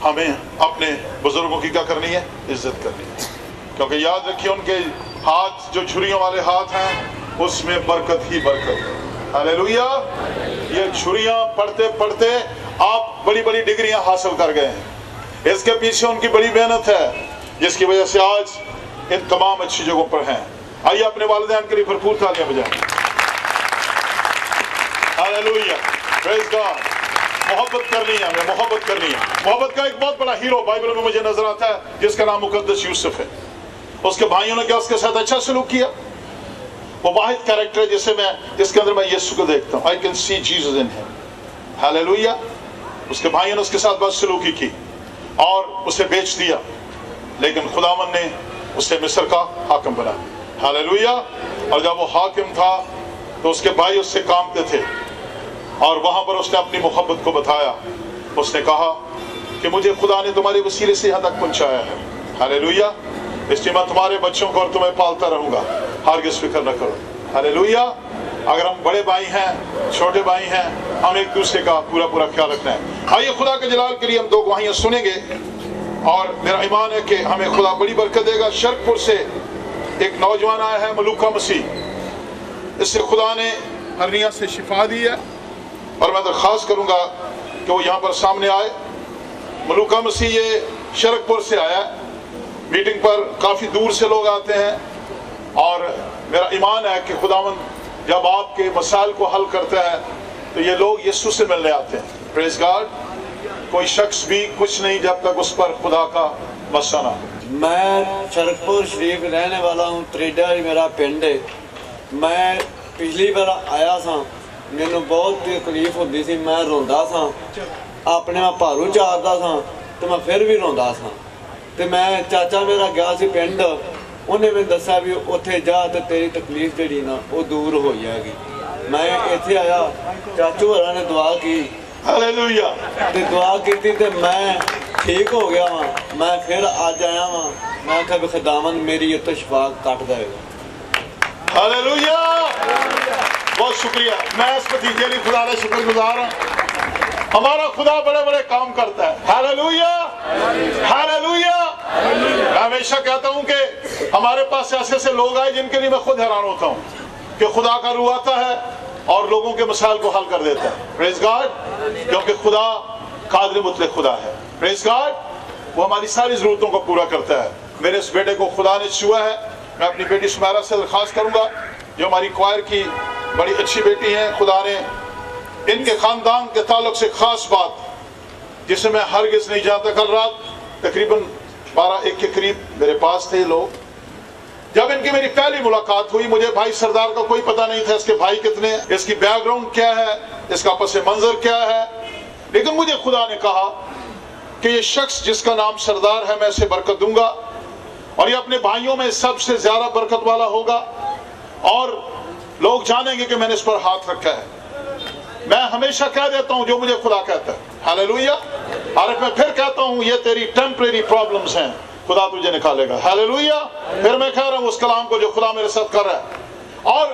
हमें अपने बुजुर्गों की क्या करनी है? इज्जत करनी है, क्योंकि याद रखिए उनके हाथ जो छुरियों वाले हाथ हैं उसमें बरकत ही बरकत है। हालेलुया। ये छुरियां पढ़ते पढ़ते आप बड़ी बड़ी डिग्रियां हासिल कर गए हैं। इसके पीछे उनकी बड़ी मेहनत है, जिसकी वजह से आज इन तमाम अच्छी जगहों पर हैं। आइए अपने वालिदैन के लिए भरपूर तालियां बजाएं। Hallelujah, praise God. मोहब्बत करनी है, हमें मोहब्बत करनी है। मोहब्बत का एक बहुत बड़ा हीरो बाइबल में मुझे नजर आता है, जिसका नाम मुकद्दस यूसुफ है। उसके भाइयों ने क्या उसके साथ अच्छा सलूक किया? वो वाहिद कैरेक्टर है जिसके अंदर मैं यीशु को देखता हूँ। I can see Jesus in him. Hallelujah. उसके भाइयों ने उसके साथ बहुत सलूकी की और उसे बेच दिया, लेकिन खुदावन ने उसे मिस्र का हाकिम बनाया। हालेलुया। और जब वो हाकिम था तो उसके भाई उससे कामते थे, और वहां पर उसने अपनी मोहब्बत को बताया। उसने कहा कि मुझे खुदा ने तुम्हारे वसीले से यहाँ तक पहुंचाया है। हालेलुया। इसलिए मैं तुम्हारे बच्चों को और तुम्हें पालता रहूंगा, हरगिज़ फिक्र न करो। हालेलुया। अगर हम बड़े भाई हैं, छोटे भाई हैं, हम एक दूसरे का पूरा पूरा ख्याल रखना है। आइए खुदा के जलाल के लिए हम 2 गवाहियां सुनेंगे, और मेरा ईमान है कि हमें खुदा बड़ी बरकत देगा। शरकपुर से एक नौजवान आया है, मलूका मसीह। इससे खुदा ने हर्निया से शिफा दी है, और मैं दरख्वास्त करूंगा कि वो यहाँ पर सामने आए। मलूका मसीह ये शरकपुर से आया। मीटिंग पर काफ़ी दूर से लोग आते हैं, और मेरा ईमान है कि खुदावन जब आपके मसाइल को हल करता है तो ये लोग यीशु से मिलने आते हैं। Praise God. कोई शख्स भी कुछ नहीं जब तक उस पर खुदा का मसा ना हो। मैं शरकपुर शरीफ रहने वाला हूँ। त्रेडा ही मेरा पिंड है। मैं पिछली बार आया था, मैनू बहुत तकलीफ होती सी। मैं रोंदा था, अपने मैं भारू चारदा था तो मैं फिर भी रोंदा था। तो मैं चाचा मेरा गया सी पिंड, उन्हें मैंने दसा भी उत्थे जा तो तेरी तकलीफ जी ना वो दूर हो जाएगी। मैं इत्थे आया, चाचू होरां ने दुआ की। हालेलुया। ते दुआ की ते मैं ठीक हो गया वहाँ। मैं फिर आज आया वहाँ, मैं कहा खुदावन मेरी ये तो शफा कट देगा। हालेलुया। बहुत शुक्रिया। मैं इस भतीजे लिए खुदा का शुक्रगुजार हूँ। हमारा खुदा बड़े बड़े काम करता है। Hallelujah, hallelujah. मैं हमेशा कहता हूँ कि हमारे पास ऐसे ऐसे लोग आए जिनके लिए मैं खुद हैरान होता हूँ कि खुदा का रूह आता है और लोगों के मसाइल को हल कर देता है। Praise God. क्योंकि खुदा कादिर मुतलक खुदा है। Praise God. वो हमारी सारी जरूरतों को पूरा करता है। मेरे इस बेटे को खुदा ने छुआ है। मैं अपनी बेटी सुमेरा से दरख्वास्त करूंगा, जो हमारी क्वायर की बड़ी अच्छी बेटी है, खुदा ने इनके खानदान के ताल्लुक से खास बात जिसे मैं हरगिज़ नहीं जानता। कल रात तकरीबन 12-1 के करीब मेरे पास थे लोग। जब इनकी मेरी पहली मुलाकात हुई, मुझे भाई सरदार का कोई पता नहीं था। इसके भाई कितने, इसकी बैकग्राउंड क्या है, इसका पस मंजर क्या है। लेकिन मुझे खुदा ने कहा कि ये शख्स जिसका नाम सरदार है, मैं इसे बरकत दूंगा, और ये अपने भाइयों में सबसे ज्यादा बरकत वाला होगा, और लोग जानेंगे कि मैंने इस पर हाथ रखा है। मैं हमेशा कह देता हूं जो मुझे खुदा कहता है। हालेलुया। और मैं फिर कहता हूं ये तेरी टेम्परेरी प्रॉब्लम्स हैं, खुदा तुझे निकालेगा। हालेलुया। फिर मैं कह रहा हूं उस कलाम को जो खुदा मेरे साथ कर रहा है। और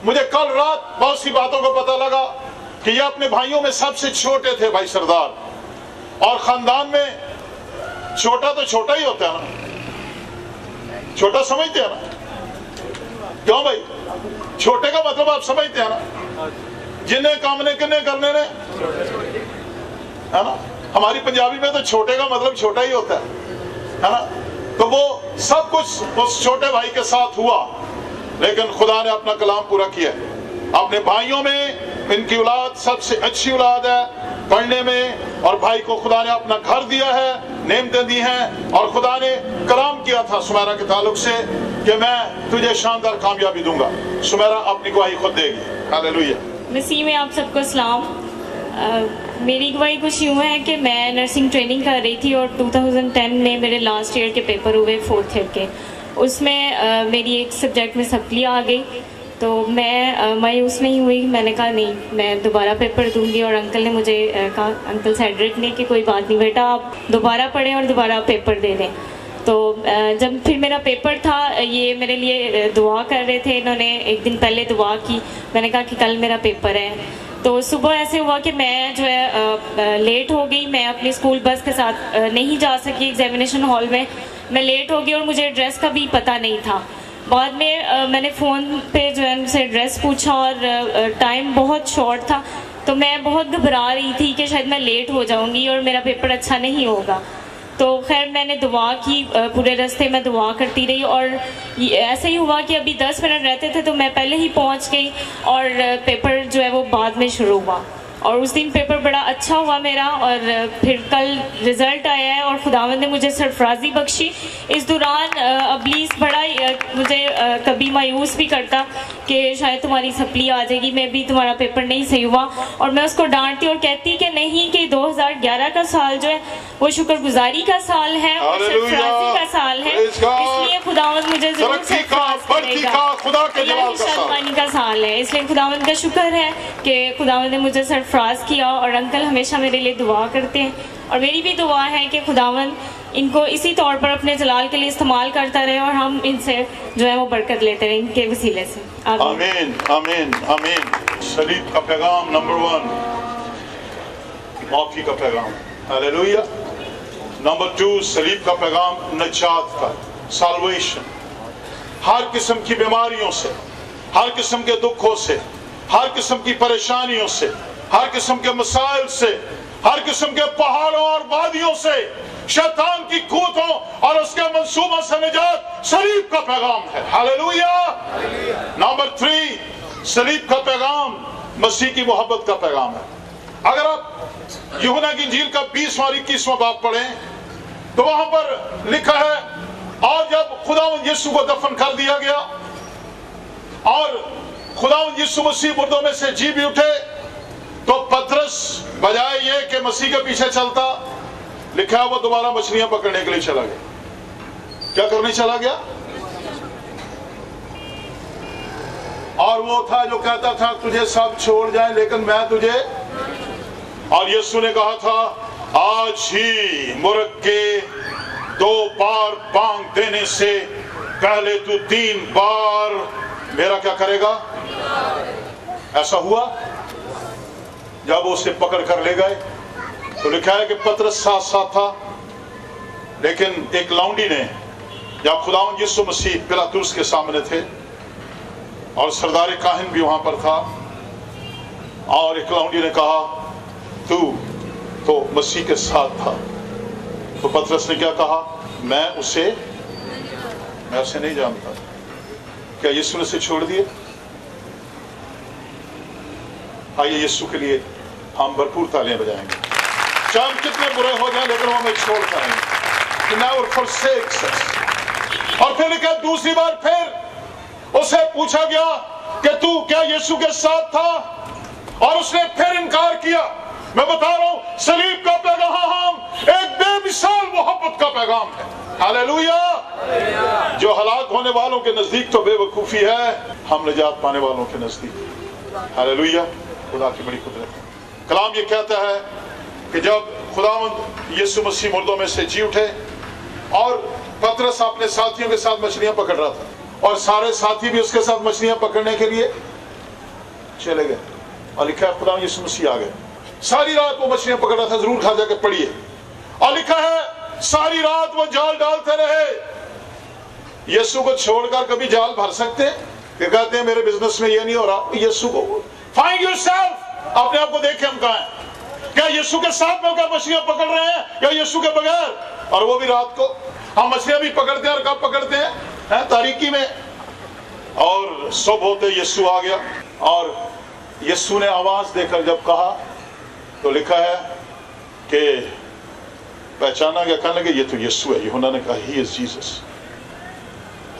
मुझे कल रात बहुत सी बातों को पता लगा कि ये अपने भाइयों में सबसे छोटे थे भाई सरदार, और खानदान में छोटा तो छोटा ही होता है ना, छोटा समझते हैं ना, क्यों भाई? छोटे का मतलब आप समझते हैं ना, जिन्हें काम ने किन्ने करने ने, है ना। हमारी पंजाबी में तो छोटे का मतलब छोटा ही होता है ना। तो वो सब कुछ उस छोटे भाई के साथ हुआ, लेकिन खुदा ने अपना कलाम पूरा किया। अपने भाइयों में इनकी औलाद सबसे अच्छी औलाद है पढ़ने में, और भाई को खुदा ने अपना घर दिया है, नेमतें दी हैं, और खुदा ने कलाम किया था सुमेरा के ताल्लुक से कि मैं तुझे शानदार कामयाबी दूंगा। सुमेरा अपनी गवाही खुद देगी। हालेलुया। मसीह में आप सबको सलाम। मेरी गवाही कुछ यूँ है कि मैं नर्सिंग ट्रेनिंग कर रही थी, और 2010 में मेरे लास्ट ईयर के पेपर हुए 4th ईयर के। उसमें मेरी एक सब्जेक्ट में सप्ली आ गई, तो मैं मायूस नहीं हुई। मैंने कहा नहीं, मैं दोबारा पेपर दूंगी। और अंकल ने मुझे कहा, अंकल सेड्रिक ने, कि कोई बात नहीं बेटा, आप दोबारा पढ़ें और दोबारा पेपर दे दें। तो जब फिर मेरा पेपर था, ये मेरे लिए दुआ कर रहे थे। इन्होंने एक दिन पहले दुआ की। मैंने कहा कि कल मेरा पेपर है, تو صبح ایسے ہوا کہ میں جو ہے لیٹ ہو گئی، میں اپنی اسکول بس کے ساتھ نہیں جا سکی ایگزامینیشن ہال میں لیٹ ہو گئی اور مجھے ایڈریس کا بھی پتہ نہیں تھا. بعد میں نے فون پہ جو ہے ان سے ایڈریس پوچھا اور ٹائم بہت شارٹ تھا، تو میں بہت گھبرا رہی تھی کہ شاید میں لیٹ ہو جاؤں گی اور میرا پیپر اچھا نہیں ہوگا. تو خیر میں نے دعا کی، پورے راستے میں دعا کرتی رہی اور ایسا ہی ہوا کہ ابھی 10 منٹ رہتے تھے تو میں پہلے ہی پہنچ گئی اور پیپر جو ہے وہ بعد میں شروع ہوا. اور اس دن پیپر بڑا اچھا ہوا میرا، اور پھر کل رزلٹ آیا ہے اور خداوند نے مجھے سرفرازی بخشی. اس دوران ابلیس بڑا مجھے کبھی مایوس بھی کرتا کہ شاید تمہاری سپلی آ جائے گی، میں بھی تمہارا پیپر نہیں صحیح ہوا، اور میں اس کو ڈانٹتی اور کہتی کہ نہیں، کہ 2011 کا سال جو ہے وہ شکر گزاری کا سال ہے اور سرفرازی کا سال ہے، اس لیے خداوند مجھے ضرور سرفراز کرے گا. اللہ کی شادمانی کا سال ہے، اس لیے خداوند کا شکر ہے کہ خداوند نے مجھے سرفراز کیا. اور انکل ہمیشہ میرے لیے دعا کرتے ہیں، اور میری بھی دعا ہے کہ خداوند ان کو اسی طور پر اپنے جلال کے لیے استعمال کرتا رہے اور ہم ان سے جو ہے وہ برکت لیتے رہیں ان کے وسیلے سے. آمین آمین آمین. صلیب کا پیغام نمبر 1، معافی کا پیغام. ہاللیلویہ. نمبر 2، صلیب کا پیغام نجات کا، سالویشن. ہر قسم کی بیماریوں سے، ہر قسم کے دکھوں سے، ہر قسم کی پریشانیوں سے، ہر قسم کے مسائل سے، ہر قسم کے پہاڑوں اور وادیوں سے، شیطان کی قوتوں اور اس کے منصوبوں سے نجات صلیب کا پیغام ہے. ہاللیلویہ. نمبر 3، صلیب کا پیغام مسیح کی محبت کا پیغام ہے. اگر آپ یوحنا کی انجیل کا 20واں اور 21واں باب پڑھیں تو وہاں پر لکھا ہے، اور جب خداوند یسوع کو دفن کر دیا گیا اور خداوند یسوع مسیح مردوں میں سے جی بھی اٹھے، تو پترس بجائے یہ کہ مسیح کے پیچھے چلتا، لکھا ہے وہ دوبارہ مچھلیاں پکڑنے کے لیے چلا گیا. کیا کرنے چلا گیا؟ اور وہ تھا جو کہتا تھا تجھے سب چھوڑ جائیں لیکن میں تجھے، اور یسوع نے کہا تھا آج ہی مرغ کے 2 بار بانگ دینے سے پہلے تو 3 بار میرا کیا کرے گا. ایسا ہوا جب اسے پکڑ کر لے گئے تو لکھا ہے کہ پترس ساتھ ساتھ تھا، لیکن ایک لونڈی نے، جب خداوند یسوع مسیح پلاطس کے سامنے تھے اور سردار کاہن بھی وہاں پر تھا، اور ایک لونڈی نے کہا تو مسیح کے ساتھ تھا، تو پترس نے کیا کہا، میں اسے نہیں جانتا. کیا یسوع نے اسے چھوڑ دیے؟ آئیے یسوع کے لیے ہم بھرپور تالیاں بجائیں گے. چاہے ہم کتنے برے ہو جائیں لیکن وہ ہمیں چھوڑتا نہیں. He never forsakes us. اور پھر لکھا دوسری بار پھر اسے پوچھا گیا کہ تو کیا یسوع کے ساتھ تھا، اور اس نے پھر انکار کیا. میں بتا رہا ہوں صلیب کا پیغام ایک بے مثال محبت کا پیغام ہے. ہاللیلویہ. جو ہلاک ہونے والوں کے نزدیک تو بے وقوفی ہے، ہم نجات پانے والوں کے نزدیک ہاللیلویہ خدا کی بڑی قدرت ہے. کلام یہ کہتا ہے کہ جب خداوند یسوع مسیح مردوں میں سے جی اٹھے اور پترس اپنے ساتھیوں کے ساتھ مچھلیاں پکڑ رہا تھا اور سارے ساتھی بھی اس کے ساتھ مچھلیاں پکڑنے کے لیے چلے گئے، اور لکھا ہے خداوند یسوع مسیح آ گئے. ساری رات وہ مچھلیاں پکڑ رہا تھا، ضرور گھر جا کے پڑھیے. اور لکھا ہے ساری رات وہ جال ڈالتے رہے. یسوع کو چھوڑ کر کبھی جال بھر سکتے کہ کہتے ہیں میرے بزنس میں یہ نہیں ہو رہا. یسوع کو فائنڈ یور سیلف، اپنے آپ کو دیکھیں ہم کہاں ہیں. کیا یسوع کے ساتھ مل کر مچھلیاں پکڑ رہے ہیں یا یسوع کے بغیر؟ اور وہ بھی رات کو. ہم مچھلیاں بھی پکڑتے ہیں، اور کب پکڑتے ہیں؟ تاریکی میں. اور صبح ہوتے یسوع آ گیا، اور یسوع نے آواز دے کر جب کہا تو لکھا ہے کہ پہچانا گیا، کہنے لگے یہ تو یسوع ہے. یوحنا نے کہا ہی از جیسس.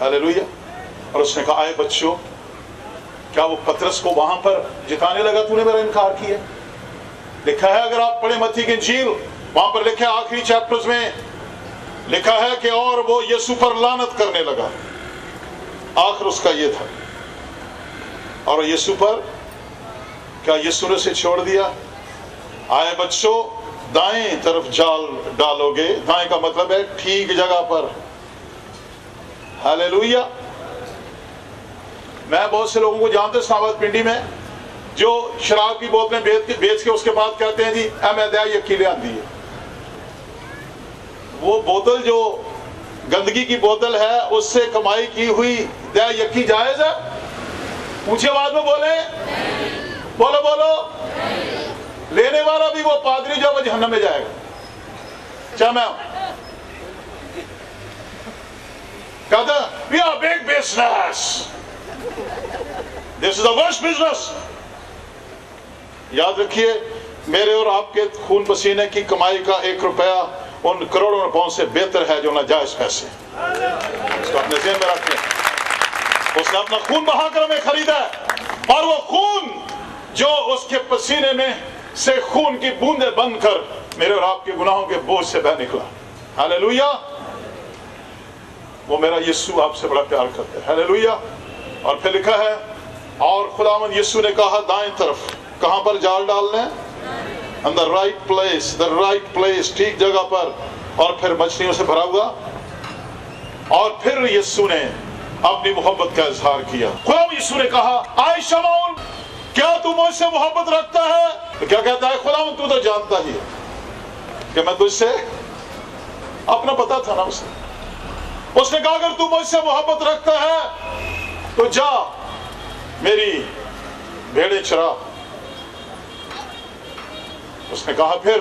ہاللیلویہ. اور اس نے کہا آئے بچوں، کیا وہ پترس کو وہاں پر جتانے لگا تو نے میرا انکار کیا؟ لکھا ہے اگر آپ پڑھیں متی کی انجیل، وہاں پر لکھا ہے آخری چیپٹرز میں لکھا ہے کہ اور وہ یسوع پر لعنت کرنے لگا. آخر اس کا یہ تھا. اور یسوع پر کیا یسوع نے اسے چھوڑ دیا؟ آئے بچوں دائیں طرف جال ڈالو گے. دائیں کا مطلب ہے ٹھیک جگہ پر. ہاللیلویہ. میں بہت سے لوگوں کو جانتے اسلام آباد پنڈی میں جو شراب کی بوتلیں بیچ کے اس کے بعد کہتے ہیں جی اے میں دیا یکی لے آندی ہے. وہ بوتل جو گندگی کی بوتل ہے اس سے کمائی کی ہوئی دیا یکی جائز ہے؟ اونچی آواز میں بولیں, بولو بولو. لینے والا بھی وہ پادری جو وہ جہنم میں جائے گا. کیا میں کہتا we are big business, this is the worst business. یاد رکھیے میرے اور آپ کے خون پسینے کی کمائی کا 1 روپیہ ان کروڑوں روپوں سے بہتر ہے جو ناجائز پیسے. اس کو اپنے ذہن میں رکھیں. اس نے اپنا خون بہا کر ہمیں خریدا ہے, اور وہ خون جو اس کے پسینے میں سے خون کی بوندیں بن کر میرے اور آپ کے گناہوں کے بوجھ سے بہ نکلا. ہاللیلویا. وہ میرا یسوع آپ سے بڑا پیار کرتا ہے. ہاللیلویا. اور پھر لکھا ہے اور خداوند یسوع نے کہا دائیں طرف کہاں پر جال ڈالنے ہیں؟ on the right place, ٹھیک جگہ پر. اور پھر مچھلیوں سے بھرا ہوا. اور پھر یسوع نے اپنی محبت کا اظہار کیا. خداوند یسوع نے کہا آئے شمعون کیا تو مجھ سے محبت رکھتا ہے؟ تو کیا کہتا ہے خداوند تو جانتا ہی ہے کہ میں تجھ سے, اپنا پتا تھا نا اسے. اس نے کہا اگر تو مجھ سے محبت رکھتا ہے تو جا میری بھیڑیں چرا. اس نے کہا پھر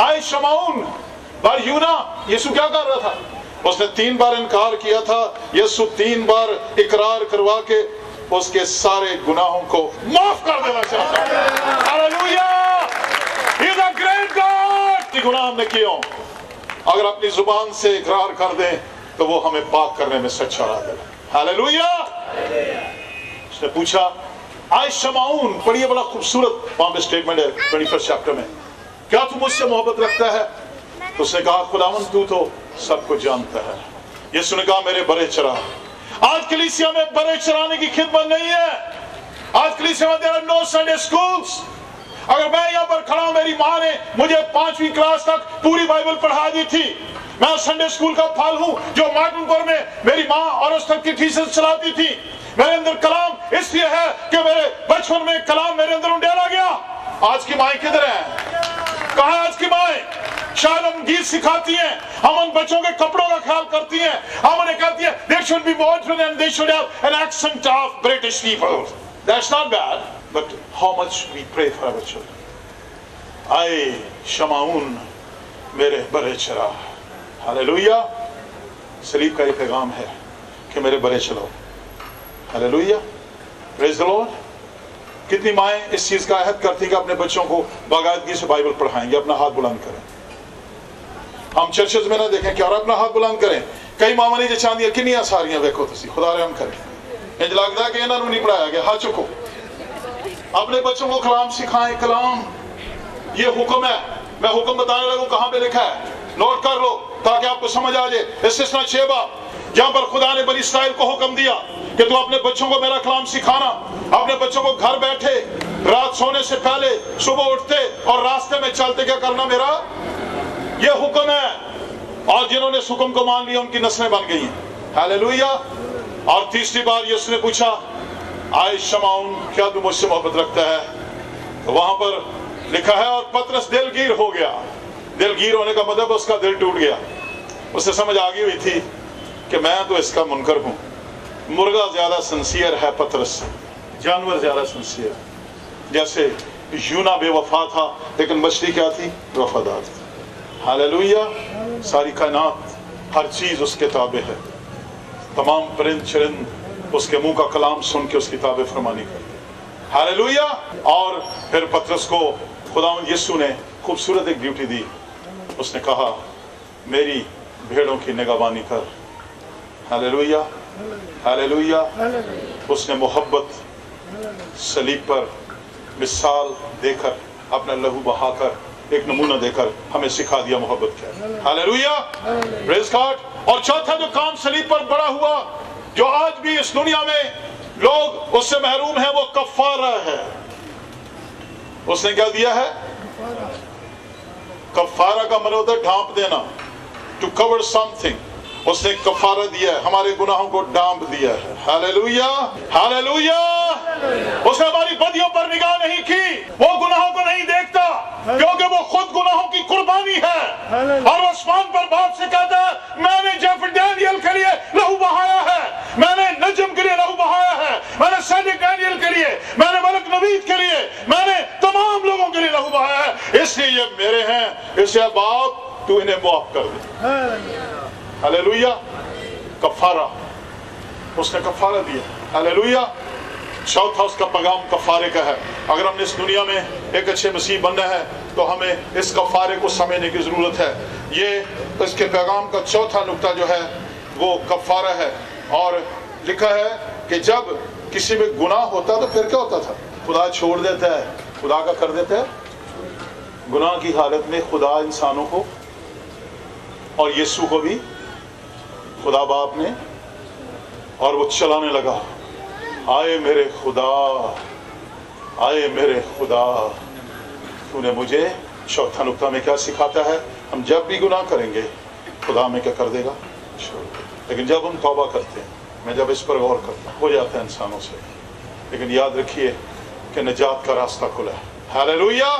آئے شمعون بار یونا. یسوع کیا کر رہا تھا؟ اس نے 3 بار انکار کیا تھا. یسوع 3 بار اقرار کروا کے اس کے سارے گناہوں کو معاف کر دینا چاہتا ہے. ہاللیلویا. ہی از اے گریٹ گاڈ. گناہ ہم نے کیے ہوں اگر اپنی زبان سے اقرار کر دیں تو وہ ہمیں پاک کرنے میں سچا رہا ہے. ہاللیلویا. اس نے پوچھا آئے شمعون, پڑھیے بڑا خوبصورت وہاں پہ سٹیٹمنٹ ہے 21 چیپٹر میں, کیا تو مجھ سے محبت رکھتا ہے؟ تو اس نے کہا خداوند تو سب کو جانتا ہے. یسوع نے کہا میرے برے چرا. آج کلیسیا میں برے چرانے کی خدمت نہیں ہے. آج کلیسیا میں there are no Sunday schools. اگر میں یہاں پر کھڑا ہوں, میری ماں نے مجھے 5ویں کلاس تک پوری بائبل پڑھا دی تھی. میں سنڈے اسکول کا پھل ہوں جو مارٹن پور میں میری ماں اور اس تک کی ٹیچرز چلاتی تھی. میرے اندر کلام اس لیے ہے کہ میرے بچپن میں کلام میرے اندر انڈیلا گیا. آج کی مائیں کدھر ہیں؟ کہاں آج کی مائیں؟ شاید ہم گیت سکھاتی ہیں, ہم ان بچوں کے کپڑوں کا خیال کرتی ہیں, ہم انہیں کہتی ہیں they should be modern and they should have an accent of British people. That's not bad, but how much we pray for our children. آئے شمعون میرے برے چرا. ہاللیلویا. صلیب کا یہ پیغام ہے کہ میرے برے چلو. ہاللیلویا. پریز دی لارڈ. کتنی مائیں اس چیز کا عہد کرتی کہ اپنے بچوں کو باقاعدگی سے بائبل پڑھائیں گے؟ اپنا ہاتھ بلند کریں. ہم چرچز میں نہ دیکھیں کہ اور اپنا ہاتھ بلند کریں. کئی ماں نہیں جو چاہتی ہیں کنیاں ساریاں ویکھو تسی خدا رحم کرے. انج لگتا ہے کہ انہوں نے نہیں پڑھایا گیا. ہاتھ چکو. اپنے بچوں کو کلام سکھائیں. کلام یہ حکم ہے. میں حکم بتانے لگوں کہاں پہ لکھا ہے, نوٹ کر لو تاکہ آپ کو سمجھ آ جائے. استثنا 6 باب جہاں پر خدا نے بنی اسرائیل کو حکم دیا کہ تو اپنے بچوں کو میرا کلام سکھانا. اپنے بچوں کو گھر بیٹھے رات سونے سے پہلے صبح اٹھتے اور راستے میں چلتے کیا کرنا, میرا یہ حکم ہے. اور جنہوں نے اس حکم کو مان لیا ان کی نسلیں بن گئی ہیں. ہاللیلویا. اور تیسری بار یسوع نے پوچھا آئے شمعون کیا تو مجھ سے محبت رکھتا ہے؟ تو وہاں پر لکھا ہے اور پترس دلگیر ہو گیا. دلگیر ہونے کا مطلب اس کا دل ٹوٹ گیا. اسے سمجھ آ گئی ہوئی تھی کہ میں تو اس کا منکر ہوں. مرغا زیادہ سنسیئر ہے پترس سے, جانور زیادہ سنسیئر. جیسے یونا بے وفا تھا لیکن مچھلی کیا تھی؟ وفادار تھی. ہاللیلویا. ساری کائنات ہر چیز اس کے تابع ہے. تمام پرند چرند اس کے منہ کا کلام سن کے اس کی تابع فرمانی کرتے. ہاللیلویا. اور پھر پترس کو خداوند یسوع نے خوبصورت ایک ڈیوٹی دی. اس نے کہا میری بھیڑوں کی نگہبانی کر. ہاللیلویا. ہاللیلویا. اس نے محبت صلیب پر مثال دے کر, اپنا لہو بہا کر, ایک نمونہ دے کر ہمیں سکھا دیا محبت کیا. ہاللیلویا. پریز گاڈ. اور چوتھا جو کام صلیب پر بڑا ہوا جو آج بھی اس دنیا میں لوگ اس سے محروم ہیں وہ کفارہ ہے. اس نے کیا دیا ہے؟ کفارہ کا مطلب ہوتا ہے ڈھانپ دینا, ٹو کور سم تھنگ. उसने कफारा दिया है, हमारे गुनाहों को डांप दिया है। Hallelujah, hallelujah. उसने हमारी बदियों पर निगाह नहीं की, वो गुनाहों को नहीं देखता, क्योंकि वो खुद गुनाहों की कुर्बानी है। और आसमान पर बाप से कहता है, मैंने जेफ डैनियल के लिए लहू बहाया है, मैंने नजम के लिए लहू बहाया है, मैंने सैनिक डैनियल के लिए, मैंने मलक नवीद के लिए, मैंने तमाम लोगों के लिए लहू बहाया है, इसलिए ये मेरे हैं, इसलिए बाप तू इन्हें माफ कर दे। हालेलुया। कफारा, उसने कफारा दिया। हालेलुया। चौथा उसका पैगाम कफारे का है। अगर हमने इस दुनिया में एक अच्छे मसीह बनना है तो हमें इस कफारे को समझने की जरूरत है। ये इसके पैगाम का चौथा नुक्ता जो है वो कफारा है। और लिखा है कि जब किसी में गुनाह होता तो फिर क्या होता था? खुदा छोड़ देता है, खुदा का कर देता है। गुनाह की हालत में खुदा इंसानों को और यीशु को भी खुदा बाप ने, और वो चलाने लगा, आए मेरे खुदा, आए मेरे खुदा तूने मुझे। चौथा नुक्ता में क्या सिखाता है? हम जब भी गुनाह करेंगे खुदा में क्या कर देगा? छोड़ दे। लेकिन जब हम तौबा करते हैं, मैं जब इस पर गौर करता हो जाता है इंसानों से, लेकिन याद रखिए कि नजात का रास्ता खुला है। हालेलुया।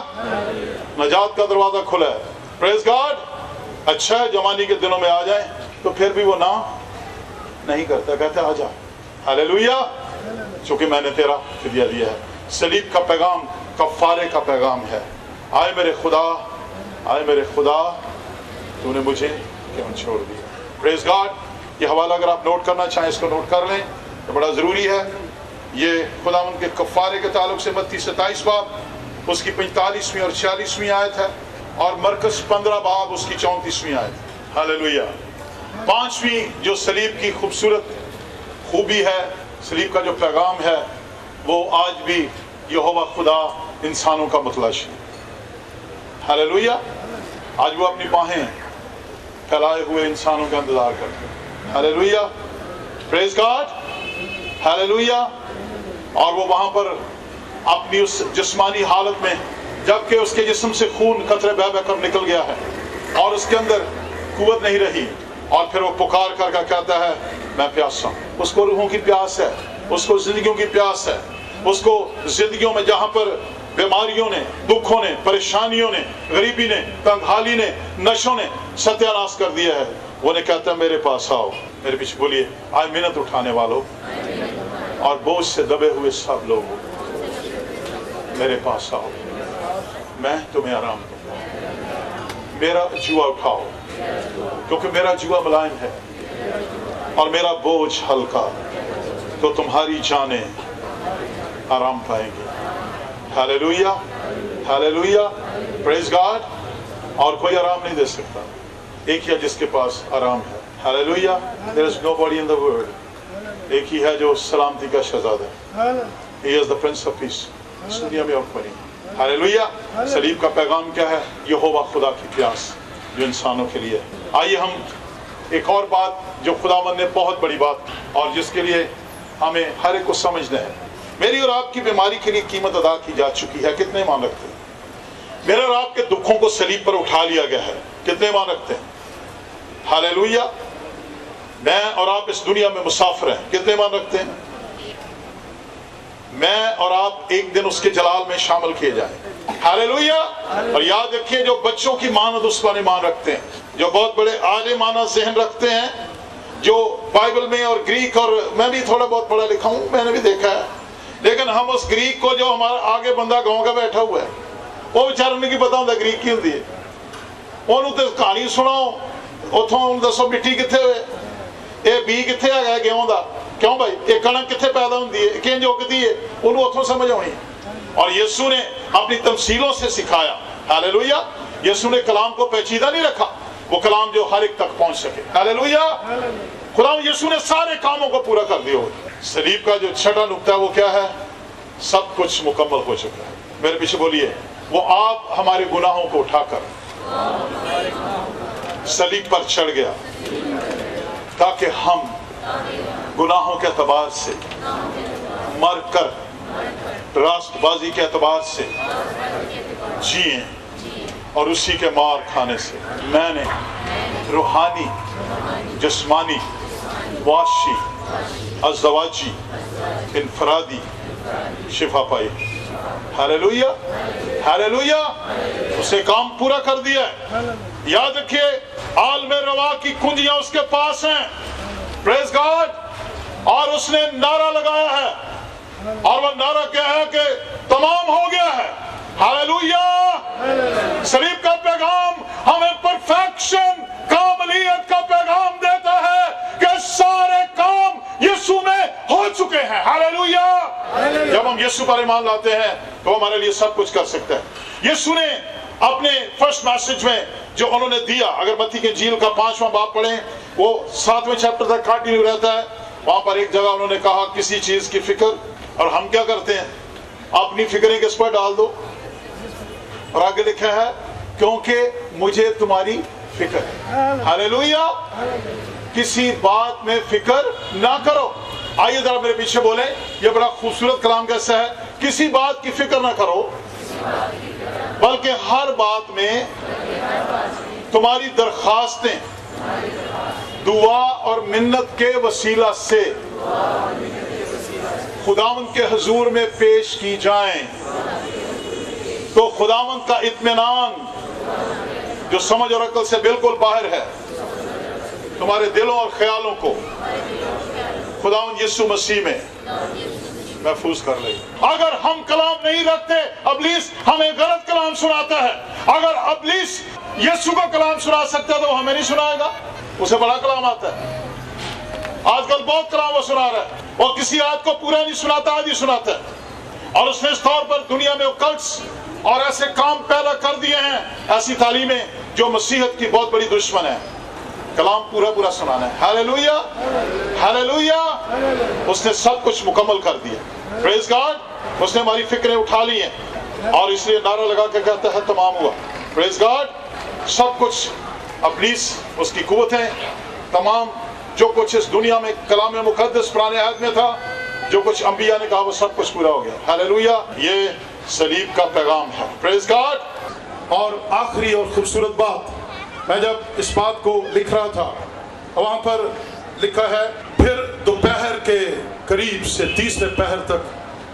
नजात का दरवाजा खुला है। Praise God. अच्छा है जवानी के दिनों में आ जाए तो फिर भी वो ना नहीं करता, कहता आ जा। हालेलुया। चूंकि मैंने तेरा फिदिया दिया है। सलीब का पैगाम कफारे का पैगाम है। आए मेरे खुदा, आए मेरे खुदा तूने मुझे क्यों छोड़ दिया। Praise God. ये हवाला अगर आप नोट करना चाहें इसको नोट कर लें, तो बड़ा ज़रूरी है। ये खुदावंद के कफारे के ताल्लुक से मत्ती 27 बाब उसकी 45वीं और 46वीं आयत है, और मरकस 15 बाब उसकी 34वीं आयत। हालेलुया। 5वीं जो सलीब की खूबसूरत खूबी है, सलीब का जो पैगाम है, वो आज भी यहोवा खुदा इंसानों का मुतलाशी। हालेलुया। आज वो अपनी बाहें फैलाए हुए इंसानों का इंतजार करते हैं। हालेलुया। Praise God. हालेलुया। और वो वहां पर अपनी उस जिस्मानी हालत में, जबकि उसके जिस्म से खून कतरे बह बह कर निकल गया है और उसके अंदर कुव्वत नहीं रही, और फिर वो पुकार कर कहता है मैं प्यासा हूं। उसको रूहों की प्यास है, उसको जिंदगियों की प्यास है, उसको जिंदगियों में जहां पर बीमारियों ने, दुखों ने, परेशानियों ने, गरीबी ने, तंगहाली ने, नशों ने सत्यानाश कर दिया है, वो ने कहता है मेरे पास आओ। मेरे पीछे बोलिए, आज मिन्नत उठाने वालों और बोझ से दबे हुए सब लोग मेरे पास आओ, मैं तुम्हें आराम दूंगा। मेरा जुआ उठाओ, क्योंकि मेरा जुआ मुलायम है और मेरा बोझ हल्का, तो तुम्हारी जानें आराम पाएंगी। हालेलुया। हालेलुया। Praise God. और कोई आराम नहीं दे सकता, एक ही है जिसके पास आराम है। Hallelujah. There is nobody in the world. एक ही है जो सलामती का शहजादा है। He is the prince of peace. इस दुनिया में और कोई नहीं। हालेलुया। सलीब का पैगाम क्या है? यहोवा खुदा की प्यास जो इंसानों के लिए। आइए हम एक और बात जो खुदावंद ने बहुत बड़ी बात और जिसके लिए हमें हर एक को समझना है। मेरी और आपकी बीमारी के लिए कीमत अदा की जा चुकी है, कितने मान रखते हैं? मेरे और आपके दुखों को सलीब पर उठा लिया गया है, कितने मान रखते हैं? हालेलुया। मैं और आप इस दुनिया में मुसाफिर हैं, कितने मान रखते हैं? मैं और आप एक दिन उसके जलाल में शामिल किए जाए। हालेलुया। और याद रखिए, जो बच्चों की मानद उस पर ईमान रखते हैं, जो बहुत बड़े आलिमाना ज़हन रखते हैं, जो बाइबल में और ग्रीक, और मैं भी थोड़ा बहुत पढ़ा लिखा हूं, मैंने भी देखा है, लेकिन हम उस ग्रीक को, जो हमारा आगे बंदा गांव का बैठा हुआ है, वो बेचारा नहीं पता होता ग्रीक की होती है, उन्होंने तो कहानी सुनाओ, उतों दसो मिट्टी कितने हुए, ये बी कितने है गेहूं का, क्यों भाई ये कणक कितने पैदा होती है, किंज उगती है, उन्होंने उतों समझ आनी। और यीशु ने अपनी तमसीलों से सिखाया। हालेलुया। यीशु ने कलाम को पेचीदा नहीं रखा, वो कलाम जो हर एक तक पहुंच सके। हालेलुया। खुदा यीशु ने सारे कामों को पूरा कर दिया। सलीब का जो छठा नुक्ता है वो क्या है? सब कुछ मुकम्मल हो चुका है। मेरे पीछे बोलिए, वो आप हमारे गुनाहों को उठाकर सलीब पर चढ़ गया, ताकि हम गुनाहों के एतबार से मरकर राष्ट्रबाजी के एतबार से जिए, और उसी के मार खाने से मैंने روحانی، جسمانی، معاشی، ازدواجی، انفرادی شفا پائی۔ ہاللویہ، ہاللویہ، اسے کام پورا کر دیا ہے۔ یاد رکھیے عالم روا کی کنجیاں اس کے پاس ہیں، پریز گاڈ، اور اس نے نعرہ لگایا ہے، اور وہ نعرہ کیا ہے کہ تمام ہو گیا ہے۔ ہاللویہ، صلیب کا پیغام ہمیں پرفیکشن، کاملیت کا پیغام دیتا ہے کہ سارے کام یسوع میں ہو چکے ہیں۔ ہاللویہ، جب ہم یسوع پر ایمان لاتے ہیں تو ہمارے لیے سب کچھ کر سکتا ہے۔ یسوع نے اپنے فرسٹ میسج میں جو انہوں نے دیا، اگر متی کے انجیل کا 5واں باب پڑھیں، وہ 7ویں چیپٹر تک کنٹینیو رہتا ہے۔ وہاں پر ایک جگہ انہوں نے کہا کسی چیز کی فکر، اور ہم کیا کرتے ہیں؟ اپنی فکریں کس پر ڈال دو، اور آگے لکھا ہے کیونکہ مجھے تمہاری فکر ہے۔ ہاللویہ، کسی بات میں فکر نہ کرو۔ آئیے ذرا میرے پیچھے بولیں، یہ بڑا خوبصورت کلام کیسا ہے؟ کسی بات کی فکر نہ کرو، بلکہ ہر بات میں تمہاری درخواستیں دعا اور منت کے وسیلہ سے خداوند کے حضور میں پیش کی جائیں، تو خداوند کا اطمینان جو سمجھ اور عقل سے بالکل باہر ہے، تمہارے دلوں اور خیالوں کو خداوند یسوع مسیح میں محفوظ کر لے۔ اگر ہم کلام نہیں رکھتے، ابلیس ہمیں غلط کلام سناتا ہے۔ اگر ابلیس یسوع کا کلام سنا سکتا ہے تو وہ ہمیں نہیں سنائے گا، اسے بڑا کلام آتا ہے۔ آج کل بہت کلام وہ سنا رہا ہے، اور کسی آیت کو پورا نہیں سناتا، آدھی سناتا ہے، اور اس نے اس طور پر دنیا میں کلٹس اور ایسے کام پیدا کر دیے ہیں، ایسی تعلیمیں جو مسیحیت کی بہت بڑی دشمن ہے۔ کلام پورا سنانا ہے۔ ہاللویہ، ہاللویہ، اس نے سب کچھ مکمل کر دیا۔ پریز گاڈ، اس نے ہماری فکریں اٹھا لی ہیں، اور اس لیے نعرہ لگا کے کہتا ہے تمام ہوا۔ پریز گاڈ، سب کچھ ابلیس، اس کی قوتیں، تمام جو کچھ اس دنیا میں کلام مقدس پرانے عہد میں تھا، جو کچھ انبیاء نے کہا، وہ سب کچھ پورا ہو گیا۔ ہاللویہ، یہ صلیب کا پیغام ہے۔ پریز گاڈ۔ اور آخری اور خوبصورت بات، میں جب اس بات کو لکھ رہا تھا، وہاں پر لکھا ہے پھر دوپہر کے قریب سے تیسرے پہر تک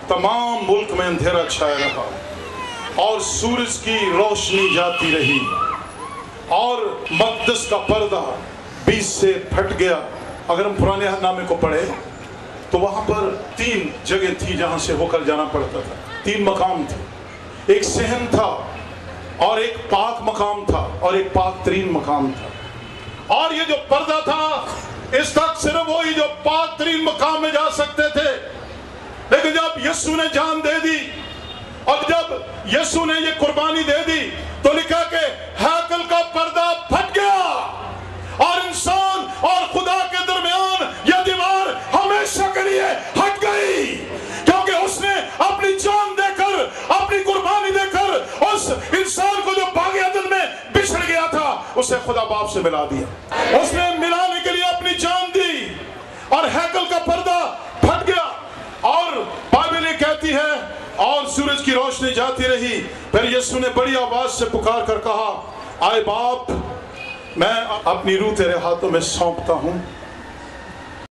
تمام ملک میں اندھیرا چھایا رہا، اور سورج کی روشنی جاتی رہی، اور مقدس کا پردہ بیچ سے پھٹ گیا۔ اگر ہم پرانے عہد نامے کو پڑھیں تو وہاں پر 3 جگہ تھی جہاں سے ہو کر جانا پڑتا تھا، 3 مقام تھے۔ ایک صحن تھا، اور ایک پاک مقام تھا، اور ایک پاک ترین مقام تھا۔ اور یہ جو پردہ تھا، اس تک صرف وہی جو پاک ترین مقام میں جا سکتے تھے۔ لیکن جب یسوع نے جان دے دی، اور جب یسوع نے یہ قربانی دے دی، تو لکھا کہ ہیکل کا پردہ پھٹ گیا، اور انسان اور خدا کے درمیان یہ دیوار ہمیشہ کے لیے ہٹ گئی، کیونکہ اس نے اپنی جان دے کر، اپنی قربانی دے کر اس انسان کو جو باغ عدن میں بچھڑ گیا تھا، اسے خدا باپ سے ملا دیا۔ اس نے ملانے کے لیے اپنی جان دی، اور ہیکل کا پردہ پھٹ گیا۔ اور بائبل یہ کہتی ہے، اور سورج کی روشنی جاتی رہی۔ پھر یسوع نے بڑی آواز سے پکار کر کہا، آئے باپ، میں اپنی روح تیرے ہاتھوں میں سونپتا ہوں،